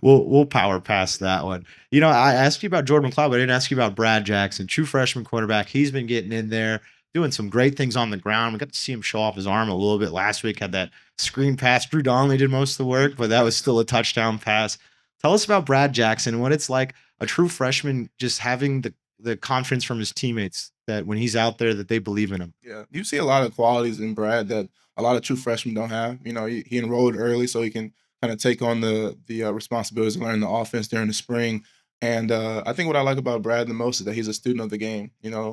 We'll power past that one. I asked you about Jordan McLeod, but I didn't ask you about Brad Jackson, true freshman quarterback. He's been getting in there, doing some great things on the ground. We got to see him show off his arm a little bit last week. Had that screen pass. Drew Donnelly did most of the work, but that was still a touchdown pass. Tell us about Brad Jackson and what it's like a true freshman just having the confidence from his teammates that when he's out there that they believe in him. Yeah, you see a lot of qualities in Brad that a lot of true freshmen don't have. He enrolled early so he can kind of take on the responsibilities of learning the offense during the spring. And I think what I like about Brad the most is that he's a student of the game.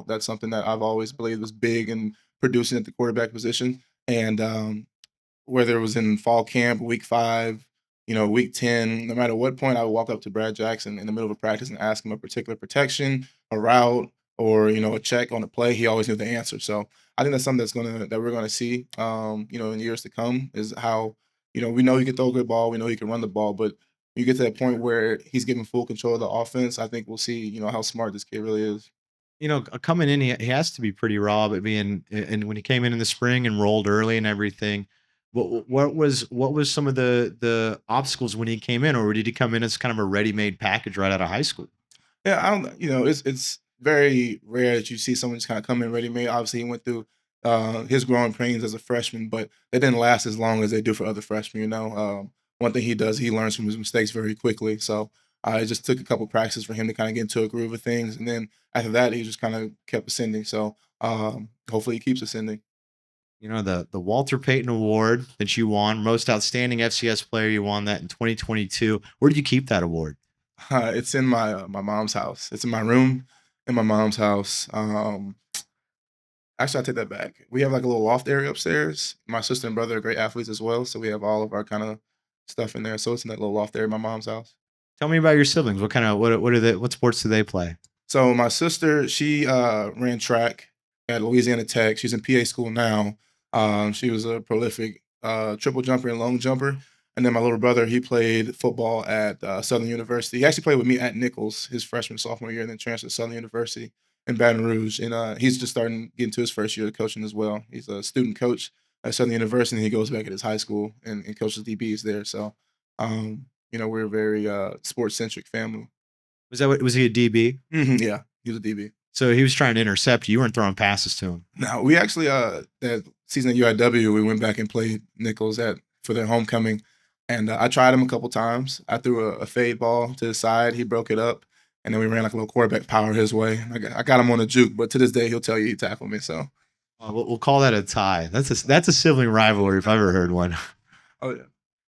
That's something that I've always believed was big in producing at the quarterback position. And whether it was in fall camp, week 5, week 10, no matter what point, I would walk up to Brad Jackson in the middle of a practice and ask him a particular protection, a route, or a check on a play. He always knew the answer. So I think that's something that we're gonna see, in years to come, is how we know he can throw a good ball, we know he can run the ball, but you get to that point where he's given full control of the offense. I think we'll see how smart this kid really is. Coming in, he has to be pretty raw, but and when he came in the spring and rolled early and everything, what was some of the obstacles when he came in, or did he come in as kind of a ready-made package right out of high school? Yeah, I don't. It's very rare that you see someone just kind of come in ready made. Obviously, he went through his growing pains as a freshman, but they didn't last as long as they do for other freshmen. One thing he does, he learns from his mistakes very quickly. So it just took a couple practices for him to kind of get into a groove of things, and then after that, he just kind of kept ascending. So hopefully, he keeps ascending. The Walter Payton Award that you won, most outstanding FCS player, you won that in 2022. Where did you keep that award? It's in my mom's house. It's in my room in my mom's house. Actually, I take that back. We have like a little loft area upstairs. My sister and brother are great athletes as well, so we have all of our kind of stuff in there. So it's in that little loft area in my mom's house. Tell me about your siblings. What sports do they play? So my sister, she ran track at Louisiana Tech. She's in PA school now. She was a prolific triple jumper and long jumper. And then my little brother, he played football at Southern University. He actually played with me at Nichols his freshman, sophomore year, and then transferred to Southern University. in Baton Rouge, and he's just starting to get into his first year of coaching as well. He's a student coach at Southern University. He goes back at his high school and coaches DBs there. So, we're a very sports centric family. Was he a DB? Yeah, he was a DB. So he was trying to intercept you. You weren't throwing passes to him. No, we actually that season at UIW, we went back and played nickels for their homecoming, and I tried him a couple times. I threw a fade ball to the side. He broke it up, and then we ran like a little quarterback power his way. I got him on a juke, but to this day, he'll tell you he tackled me. So We'll call that a tie. That's a sibling rivalry if I've ever heard one. oh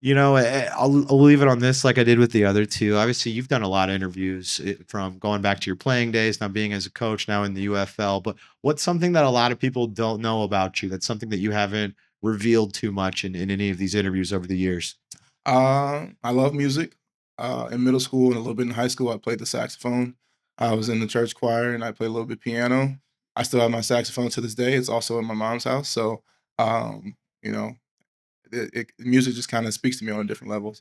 yeah. I'll leave it on this like I did with the other two. Obviously, you've done a lot of interviews from going back to your playing days, now being as a coach, now in the UFL. But what's something that a lot of people don't know about you? That's something that you haven't revealed too much in any of these interviews over the years. I love music. In middle school and a little bit in high school, I played the saxophone. I was in the church choir and I played a little bit piano. I still have my saxophone to this day. It's also in my mom's house. So, you know, music just kind of speaks to me on a different level.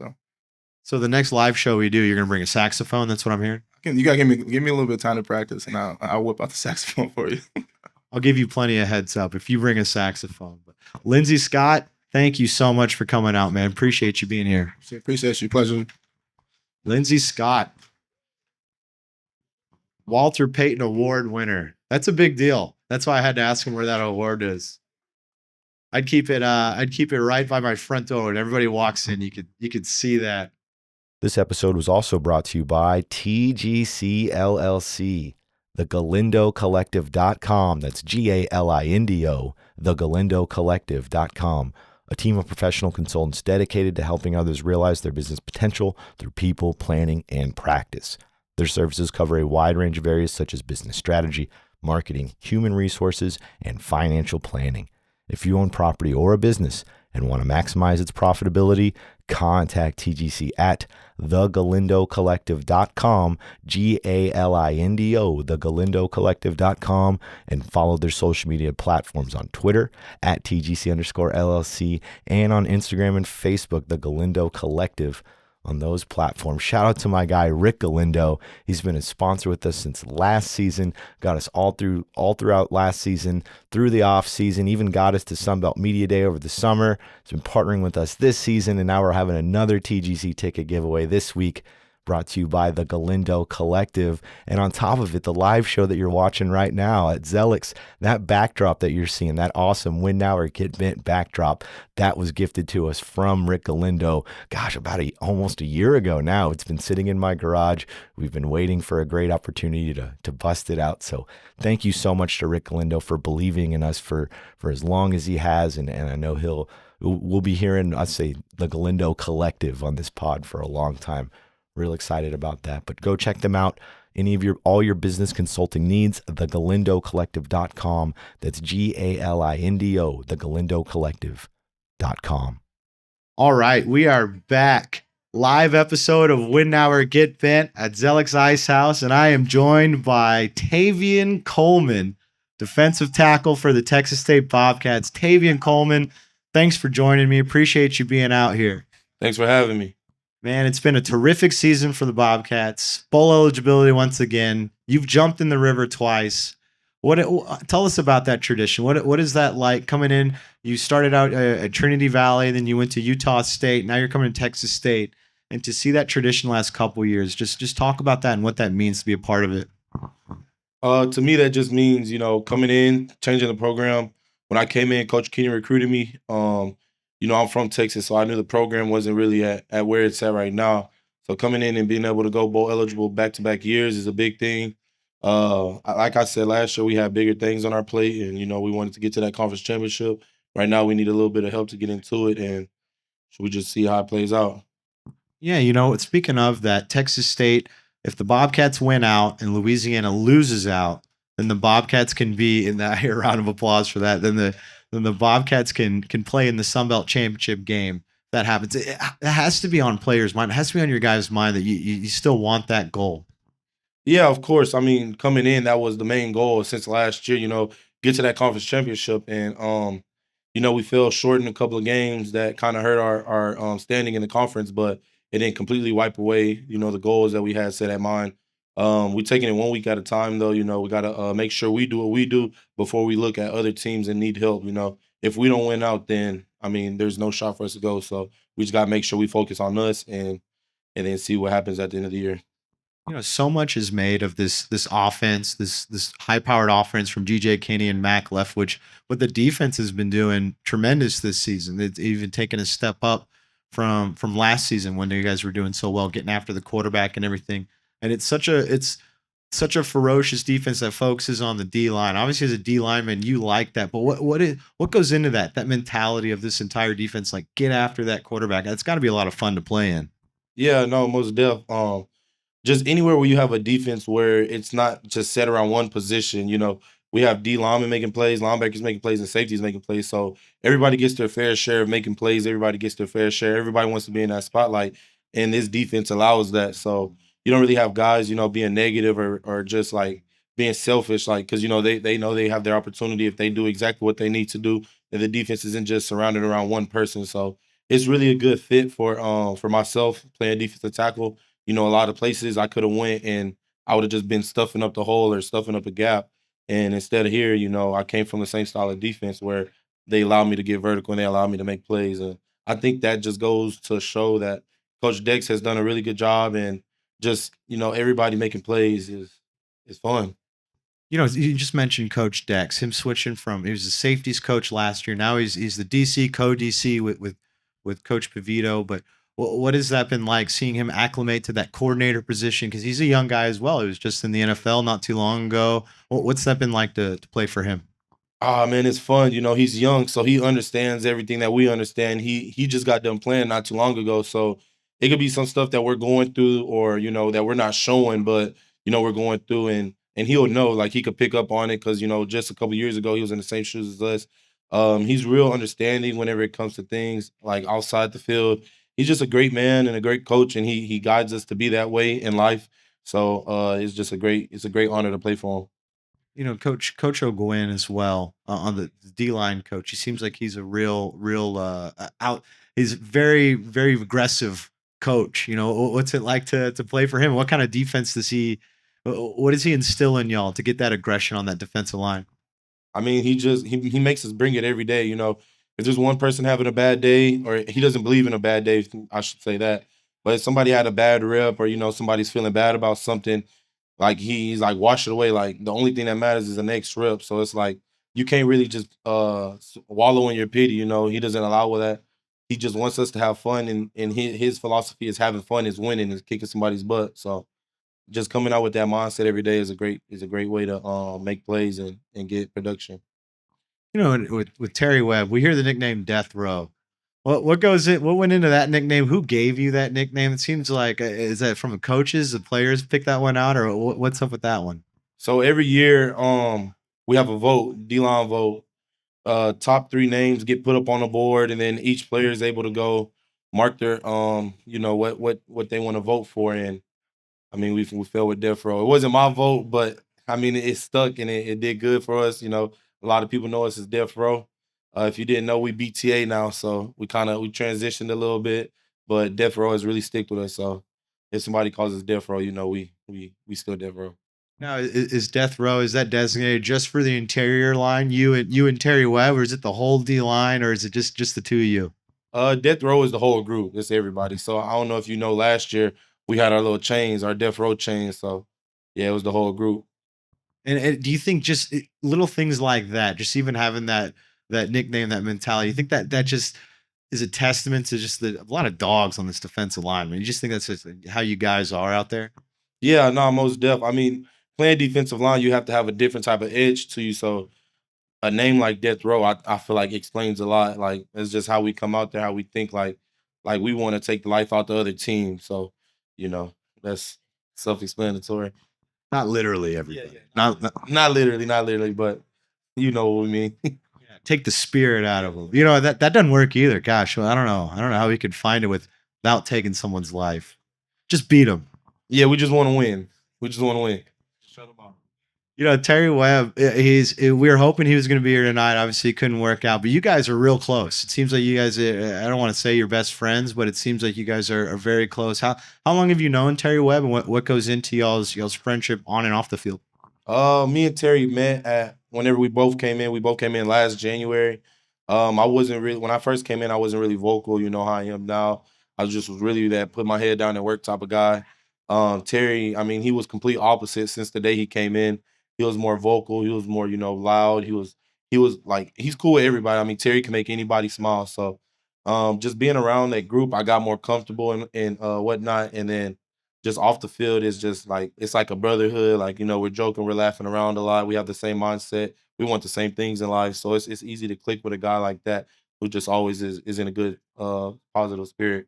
So the next live show we do, you're gonna bring a saxophone. That's what I'm hearing. You gotta give me a little bit of time to practice, and I'll whip out the saxophone for you. I'll give you plenty of heads up if you bring a saxophone. But Lindsy Scott, thank you so much for coming out, man. Appreciate you being here. Appreciate you. Pleasure. Lindsy Scott, Walter Payton Award winner. That's a big deal. That's why I had to ask him where that award is. I'd keep it right by my front door, and everybody walks in, you could see that. This episode was also brought to you by TGC LLC, thegalindo.collective.com. That's GALINDO, thegalindo.collective.com. A team of professional consultants dedicated to helping others realize their business potential through people, planning, and practice. Their services cover a wide range of areas such as business strategy, marketing, human resources, and financial planning. If you own property or a business and want to maximize its profitability, contact TGC at thegalindo.collective.com, GALINDO, thegalindo.collective.com, and follow their social media platforms on Twitter at TGC_LLC and on Instagram and Facebook, The Galindo Collective. On those platforms. Shout out to my guy Rick Galindo. He's been a sponsor with us since last season. Got us all throughout last season, through the off season. Even got us to Sunbelt Media Day over the summer. He's been partnering with us this season, and now we're having another TGC ticket giveaway this week. Brought to you by the Galindo Collective. And on top of it, the live show that you're watching right now at Zelicks, that backdrop that you're seeing, that awesome Win Now or Get Bent backdrop, that was gifted to us from Rick Galindo. Gosh, about almost a year ago now. It's been sitting in my garage. We've been waiting for a great opportunity to bust it out. So thank you so much to Rick Galindo for believing in us for as long as he has. And I know we'll be hearing us say the Galindo Collective on this pod for a long time. Real excited about that. But go check them out. All your business consulting needs, thegalindo.collective.com. That's GALINDO, thegalindo.collective.com. All right, we are back. Live episode of Win Now or Get Bent at Zelicks Ice House, and I am joined by Taven Coleman, defensive tackle for the Texas State Bobcats. Taven Coleman, thanks for joining me. Appreciate you being out here. Thanks for having me. Man, it's been a terrific season for the Bobcats. Bowl eligibility once again. You've jumped in the river twice. Tell us about that tradition. What is that like coming in? You started out at Trinity Valley, then you went to Utah State. Now you're coming to Texas State, and to see that tradition last couple of years. Just talk about that and what that means to be a part of it. To me, that just means coming in, changing the program. When I came in, Coach Keenan recruited me. I'm from Texas, so I knew the program wasn't really at where it's at right now. So coming in and being able to go bowl eligible back-to-back years is a big thing. Like I said last year, we had bigger things on our plate, and we wanted to get to that conference championship. Right now, we need a little bit of help to get into it, and we just see how it plays out. Yeah, speaking of that, Texas State, if the Bobcats win out and Louisiana loses out, then the Bobcats can be in that round of applause for that. Then the Bobcats can play in the Sunbelt Championship game. That happens. It has to be on players' mind. It has to be on your guys' mind that you still want that goal. Yeah, of course. I mean, coming in, that was the main goal since last year, get to that conference championship. And, we fell short in a couple of games that kind of hurt our standing in the conference, but it didn't completely wipe away, the goals that we had set at mind. We're taking it 1 week at a time, though. We got to make sure we do what we do before we look at other teams and need help. If we don't win out, then I mean, there's no shot for us to go. So we just got to make sure we focus on us and then see what happens at the end of the year. So much is made of this offense, this high-powered offense from DJ Kinney and Mac Leftwich. What the defense has been doing tremendous this season. It's even taken a step up from last season when you guys were doing so well, getting after the quarterback and everything. And it's such a ferocious defense that focuses on the D line. Obviously, as a D lineman, you like that. But what goes into that mentality of this entire defense? Like, get after that quarterback. It's got to be a lot of fun to play in. Yeah, no, most def. Just anywhere where you have a defense where it's not just set around one position. We have D linemen making plays, linebackers making plays, and safeties making plays. So everybody gets their fair share of making plays. Everybody gets their fair share. Everybody wants to be in that spotlight, and this defense allows that. So you don't really have guys, being negative or just like being selfish, like because they know they have their opportunity if they do exactly what they need to do. And the defense isn't just surrounded around one person. So it's really a good fit for myself playing defensive tackle. A lot of places I could have went and I would have just been stuffing up the hole or stuffing up a gap. And instead of here, I came from the same style of defense where they allow me to get vertical and they allow me to make plays. And I think that just goes to show that Coach Dex has done a really good job, and just everybody making plays is fun. You just mentioned Coach Dex, him switching from he was the safeties coach last year. Now he's the DC co-DC with Coach Pavito. But what has that been like, seeing him acclimate to that coordinator position? Because he's a young guy as well. He was just in the NFL not too long ago. What's that been like to play for him? Ah, man, it's fun. He's young, so he understands everything that we understand. He just got done playing not too long ago, so it could be some stuff that we're going through, or that we're not showing, but we're going through, and he'll know. Like, he could pick up on it because just a couple years ago he was in the same shoes as us. He's real understanding whenever it comes to things like outside the field. He's just a great man and a great coach, and he guides us to be that way in life. So it's a great honor to play for him. Coach O'Gwen as well, on the D line coach. He seems like he's a real out. He's very, very aggressive coach. What's it like to play for him? What kind of defense does he? What does he instill in y'all to get that aggression on that defensive line? I mean, he makes us bring it every day. If there's one person having a bad day, or he doesn't believe in a bad day, I should say that. But if somebody had a bad rep, or somebody's feeling bad about something, like he's like, wash it away. Like, the only thing that matters is the next rep. So it's like you can't really just wallow in your pity. He doesn't allow that. He just wants us to have fun, and his philosophy is having fun, is winning, is kicking somebody's butt. So just coming out with that mindset every day is a great way to make plays and get production. With Terry Webb, we hear the nickname Death Row. What went into that nickname? Who gave you that nickname? It seems like, is that from the coaches, the players picked that one out, or what's up with that one? So every year, we have a vote, D-line vote. Top 3 names get put up on the board, and then each player is able to go mark their what they want to vote for. And I mean, we fell with Death Row. It wasn't my vote, but I mean, it stuck, and it did good for us. A lot of people know us as Death Row. If you didn't know, we BTA now, so we transitioned a little bit, but Death Row has really stick with us. So if somebody calls us Death Row, we still Death Row. Now, is Death Row, is that designated just for the interior line, you and Terry Webb, or is it the whole D line, or is it just the two of you? Death Row is the whole group. It's everybody. So I don't know if last year we had our little chains, our Death Row chains. So yeah, it was the whole group. And do you think just little things like that, just even having that nickname, that mentality, you think that just is a testament to just a lot of dogs on this defensive line? I mean, you just think that's just how you guys are out there? Yeah, no, most def. I mean, playing defensive line, you have to have a different type of edge to you. So a name like Death Row, I feel like explains a lot. Like, it's just how we come out there, how we think, like we want to take the life out the other team. So, that's self-explanatory. Not literally, everybody. Yeah. Not literally, but you know what we mean. Take the spirit out of them. That doesn't work either. Gosh, I don't know how we could find it without taking someone's life. Just beat them. Yeah, we just want to win. Shut them off. Terry Webb, we were hoping he was going to be here tonight. Obviously, it couldn't work out, but you guys are real close. It seems like you guys, I don't want to say you're best friends, but it seems like you guys are very close. How long have you known Terry Webb, and what goes into y'all's friendship on and off the field? Me and Terry met at whenever we both came in. We both came in last January. I wasn't really when I first came in. I wasn't really vocal. You know how I am now. I was really that put my head down and work type of guy. Terry, I mean, he was complete opposite since the day he came in. He was more vocal. He was more, loud. He was like he's cool with everybody. I mean, Terry can make anybody smile. So, just being around that group, I got more comfortable and whatnot. And then just off the field is just like it's like a brotherhood. Like, we're joking, we're laughing around a lot. We have the same mindset. We want the same things in life. So it's easy to click with a guy like that who just always is in a good positive spirit.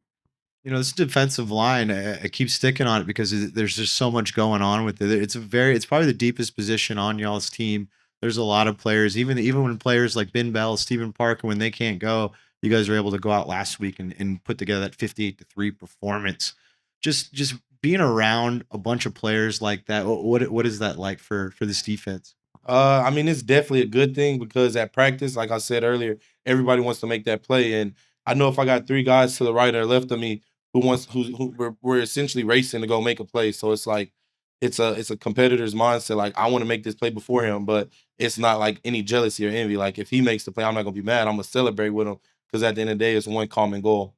This defensive line, I keep sticking on it because there's just so much going on with it. It's probably the deepest position on y'all's team. There's a lot of players, even when players like Ben Bell, Stephen Parker, when they can't go, you guys were able to go out last week and put together that 58-3 performance. Just being around a bunch of players like that, what is that like for this defense? I mean, it's definitely a good thing because at practice, like I said earlier, everybody wants to make that play. And I know if I got three guys to the right or left of me who we're essentially racing to go make a play. So it's like it's a competitor's mindset. Like I want to make this play before him, but it's not like any jealousy or envy. Like if he makes the play, I'm not gonna be mad. I'm gonna celebrate with him because at the end of the day, it's one common goal.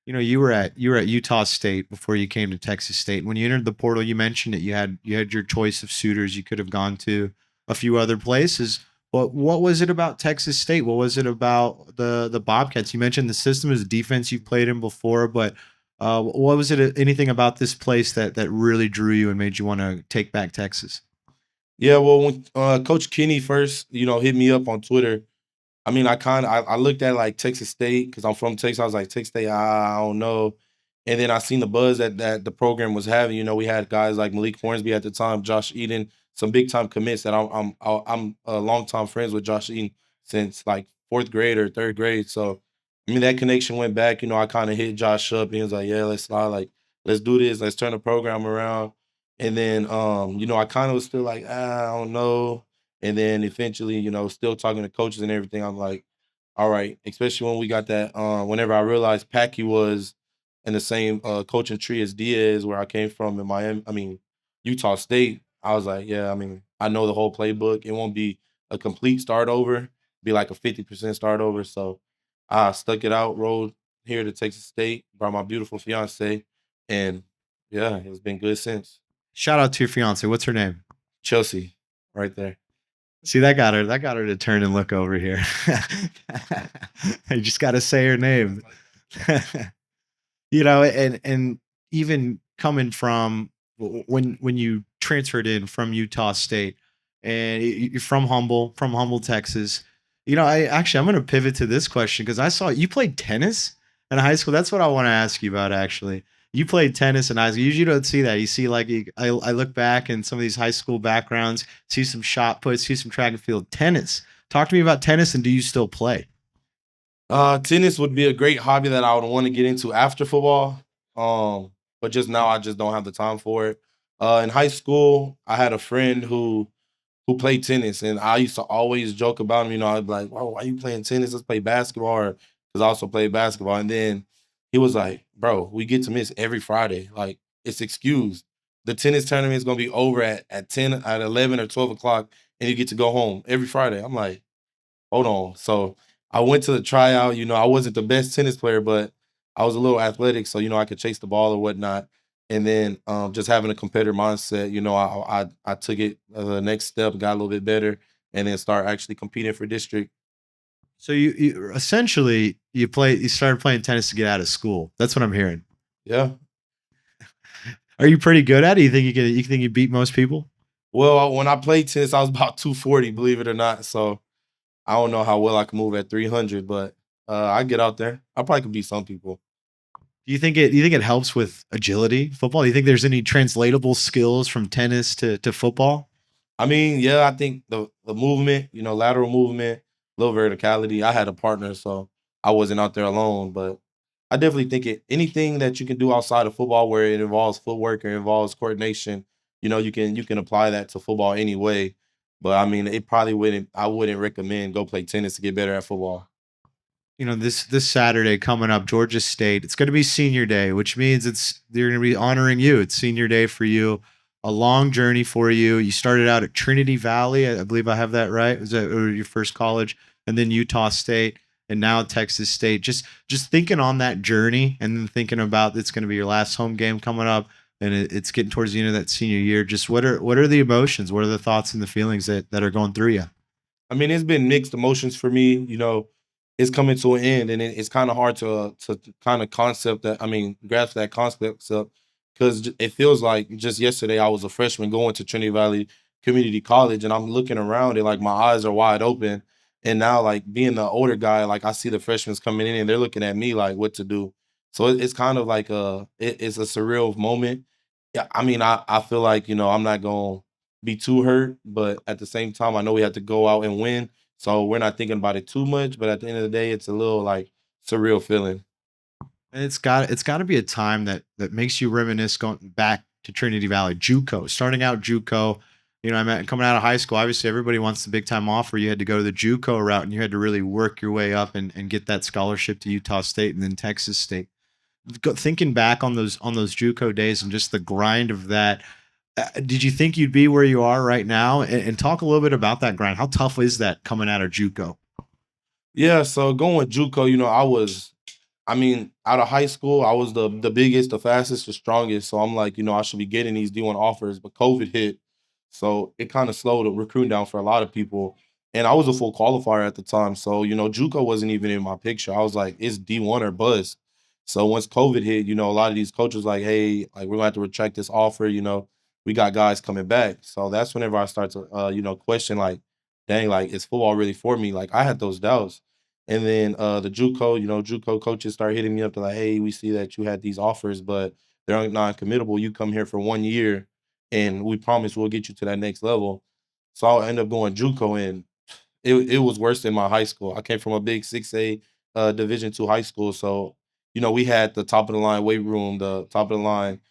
You were at Utah State before you came to Texas State. When you entered the portal, you mentioned that you had your choice of suitors. You could have gone to a few other places. But what was it about Texas State? What was it about the Bobcats? You mentioned the system as a defense you've played in before, but what was it? Anything about this place that really drew you and made you want to take back Texas? Yeah, well, when Coach Kenny first, hit me up on Twitter. I mean, I looked at like Texas State because I'm from Texas. I was like Texas State, I don't know. And then I seen the buzz that the program was having. We had guys like Malik Hornsby at the time, Josh Eden, some big time commits that I'm a long time friends with Josh Eden since like fourth grade or third grade. So I mean that connection went back. I kind of hit Josh up and he was like, yeah, let's slide, like let's do this, let's turn the program around. And then I kind of was still like, I don't know. And then eventually, still talking to coaches and everything, I'm like, all right, especially when we got that, whenever I realized Packy was in the same coaching tree as Diaz, where I came from in Miami, Utah State, I was like, yeah, I mean, I know the whole playbook. It won't be a complete start over, be like a 50% start over. So I stuck it out, rolled here to Texas State, brought my beautiful fiance, and yeah, it's been good since. Shout out to your fiance. What's her name? Chelsea, right there. See, that got her. That got her to turn and look over here. You just got to say her name. And even coming from when you transferred in from Utah State, and you're from Humble, Texas. I'm going to pivot to this question because I saw you played tennis in high school. That's what I want to ask you about, actually. You played tennis in high school. You usually don't see that. You see, like, I look back in some of these high school backgrounds, see some shot puts, see some track and field. Tennis. Talk to me about tennis, and do you still play? Tennis would be a great hobby that I would want to get into after football. But just now I just don't have the time for it. In high school, I had a friend who played tennis, and I used to always joke about him. I'd be like, "Whoa, why you playing tennis? Let's play basketball." Because I also played basketball, and then he was like, "Bro, we get to miss every Friday. Like it's excused. The tennis tournament is gonna be over at 10, at 11 or 12 o'clock, and you get to go home every Friday." I'm like, hold on. So I went to the tryout. I wasn't the best tennis player, but I was a little athletic, so I could chase the ball or whatnot. And then just having a competitor mindset, I took it the next step, got a little bit better, and then start actually competing for district. So you essentially you started playing tennis to get out of school. That's what I'm hearing. Yeah. Are you pretty good at it? You think you beat most people? Well, when I played tennis, I was about 240, believe it or not. So I don't know how well I can move at 300, but I get out there. I probably could beat some people. Do you think it helps with agility, football? Do you think there's any translatable skills from tennis to football? I mean, yeah, I think the movement, lateral movement, little verticality. I had a partner, so I wasn't out there alone. But I definitely think anything that you can do outside of football where it involves footwork or involves coordination, you can apply that to football anyway. But I mean, I wouldn't recommend go play tennis to get better at football. This Saturday coming up, Georgia State. It's going to be senior day, which means they're going to be honoring you. It's senior day for you. A long journey for you. You started out at Trinity Valley, I believe I have that right. Was that your first college, and then Utah State, and now Texas State. Just thinking on that journey, and then thinking about it's going to be your last home game coming up, and it's getting towards the end of that senior year. Just what are the emotions? What are the thoughts and the feelings that are going through you? I mean, it's been mixed emotions for me. It's coming to an end, and it's kind of hard to kind of grasp that concept up because it feels like just yesterday I was a freshman going to Trinity Valley Community College, and I'm looking around and like my eyes are wide open, and now like being the older guy, like I see the freshmen coming in and they're looking at me like what to do. So it's kind of like it's a surreal moment. Yeah, I mean, I feel like I'm not gonna be too hurt, but at the same time, I know we have to go out and win. So we're not thinking about it too much, but at the end of the day, it's a little like surreal feeling. And it's got to be a time that makes you reminisce going back to Trinity Valley, JUCO, starting out JUCO. I mean, coming out of high school, obviously everybody wants the big time offer. You had to go to the JUCO route, and you had to really work your way up and get that scholarship to Utah State and then Texas State. Thinking back on those JUCO days and just the grind of that, did you think you'd be where you are right now? And talk a little bit about that grind. How tough is that coming out of JUCO? Yeah, so going JUCO, I mean, out of high school, I was the biggest, the fastest, the strongest. So I'm like, I should be getting these D1 offers, but COVID hit. So it kind of slowed the recruiting down for a lot of people. And I was a full qualifier at the time. So, JUCO wasn't even in my picture. I was like, it's D1 or bust. So once COVID hit, a lot of these coaches like, hey, like we're gonna have to retract this offer, we got guys coming back. So that's whenever I start to question like, dang, like is football really for me? Like I had those doubts. And then the JUCO coaches start hitting me up to like, hey, we see that you had these offers, but they're non-committable. You come here for 1 year, and we promise we'll get you to that next level. So I'll end up going JUCO, and it was worse than my high school. I came from a big 6A Division II high school, so we had the top of the line weight room, the top of the line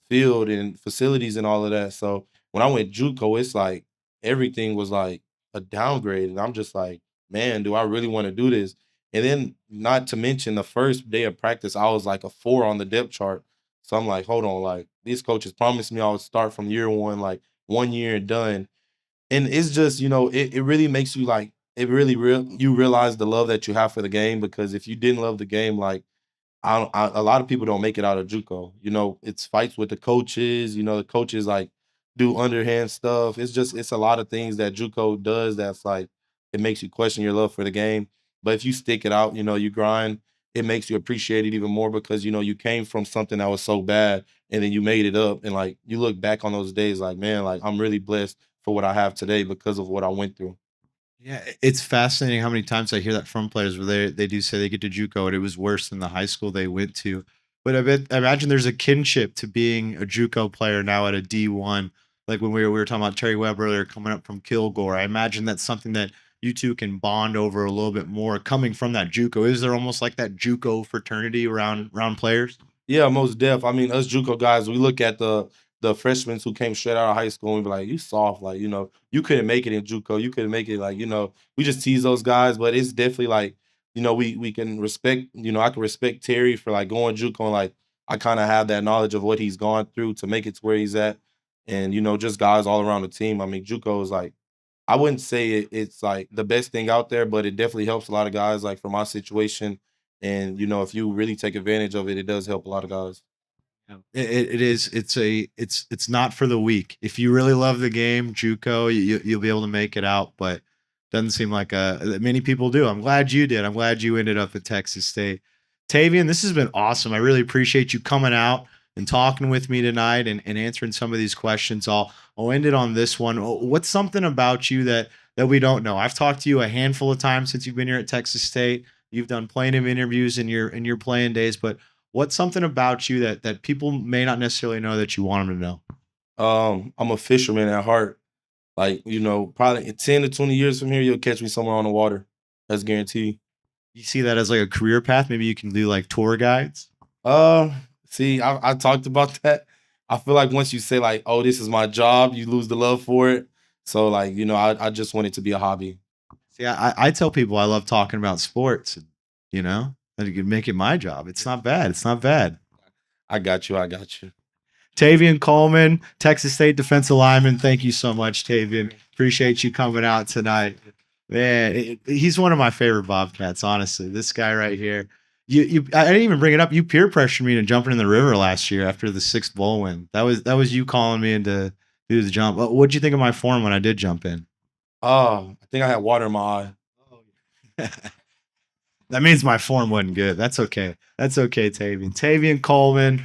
field and facilities and all of that. So when I went JUCO, it's like everything was like a downgrade, and I'm just like, man, do I really want to do this? And then not to mention the first day of practice, I was like a 4 on the depth chart. So I'm like, hold on, like these coaches promised me I would start from year one, like 1 year and done. And it's just, it really makes you like it really real you realize the love that you have for the game, because if you didn't love the game, like a lot of people don't make it out of JUCO. It's fights with the coaches. The coaches like do underhand stuff. It's a lot of things that JUCO does that's like it makes you question your love for the game. But if you stick it out, you grind, it makes you appreciate it even more because you came from something that was so bad and then you made it up, and like you look back on those days like, man, like I'm really blessed for what I have today because of what I went through. Yeah, it's fascinating how many times I hear that from players where they do say they get to JUCO and it was worse than the high school they went to. But I imagine there's a kinship to being a JUCO player now at a D1. Like when we were talking about Terry Webb earlier coming up from Kilgore. I imagine that's something that you two can bond over a little bit more coming from that JUCO. Is there almost like that JUCO fraternity around players? Yeah, most def. I mean, us JUCO guys, we look at the freshmen who came straight out of high school and we be like, you soft, like, you couldn't make it in JUCO. You couldn't make it like, we just tease those guys, but it's definitely like, we can respect, I can respect Terry for like going JUCO and like I kind of have that knowledge of what he's gone through to make it to where he's at. And, just guys all around the team. I mean, JUCO is like, I wouldn't say it's like the best thing out there, but it definitely helps a lot of guys like for my situation. And if you really take advantage of it, it does help a lot of guys. Yeah. It is. It's not for the weak. If you really love the game, JUCO, you'll be able to make it out. But doesn't seem like many people do. I'm glad you did. I'm glad you ended up at Texas State. Tavian, this has been awesome. I really appreciate you coming out and talking with me tonight and answering some of these questions. I'll end it on this one. What's something about you that we don't know? I've talked to you a handful of times since you've been here at Texas State. You've done plenty of interviews in your playing days, but what's something about you that people may not necessarily know that you want them to know? I'm a fisherman at heart. Like, probably in 10 to 20 years from here, you'll catch me somewhere on the water. That's guaranteed. You see that as like a career path? Maybe you can do like tour guides. Uh, See, I talked about that. I feel like once you say like, oh, this is my job, you lose the love for it. So like, I just want it to be a hobby. See, I tell people I love talking about sports, and, that you can make it my job. It's not bad. It's not bad. I got you. I got you. Taven Coleman, Texas State defensive lineman. Thank you so much, Taven. Appreciate you coming out tonight. Man, he's one of my favorite Bobcats, honestly. This guy right here. I didn't even bring it up. You peer pressured me to jumping in the river last year after the 6th bowl win. That was you calling me in to do the jump. What'd you think of my form when I did jump in? Oh, I think I had water in my eye. That means my form wasn't good. That's okay. That's okay, Tavian. Tavian Coleman.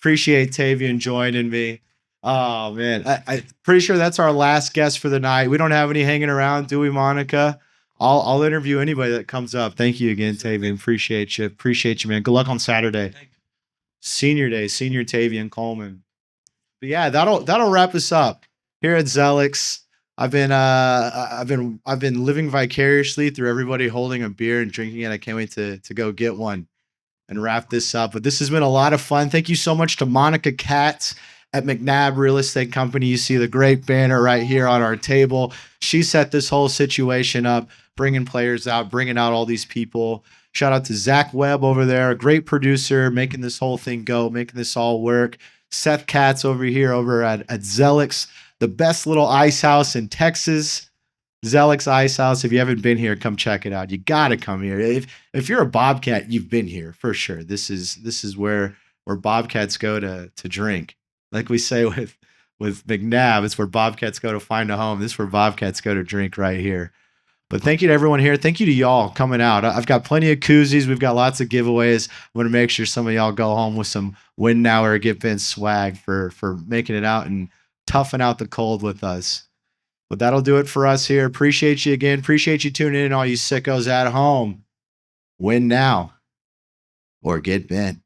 Appreciate Tavian joining me. Oh, man. I pretty sure that's our last guest for the night. We don't have any hanging around, do we, Monica? I'll interview anybody that comes up. Thank you again, Tavian. Appreciate you. Appreciate you, man. Good luck on Saturday. Senior Day, Senior Tavian Coleman. But yeah, that'll wrap us up here at Zelicks. I've been living vicariously through everybody holding a beer and drinking it. I can't wait to go get one and wrap this up. But this has been a lot of fun. Thank you so much to Monica Katz at McNabb Real Estate Company. You see the great banner right here on our table. She set this whole situation up, bringing players out, bringing out all these people. Shout out to Zach Webb over there, a great producer, making this whole thing go, making this all work. Seth Katz over here over at Zelicks, the best little ice house in Texas. Zelicks Ice House. If you haven't been here, come check it out. You gotta come here. If you're a Bobcat, you've been here for sure. This is where Bobcats go to drink. Like we say with McNabb, it's where Bobcats go to find a home. This is where Bobcats go to drink right here. But thank you to everyone here. Thank you to y'all coming out. I've got plenty of koozies. We've got lots of giveaways. I'm going to make sure some of y'all go home with some win now or get Vince swag for making it out and toughing out the cold with us. But that'll do it for us here. Appreciate you again. Appreciate you tuning in, all you sickos at home. Win now or get bent.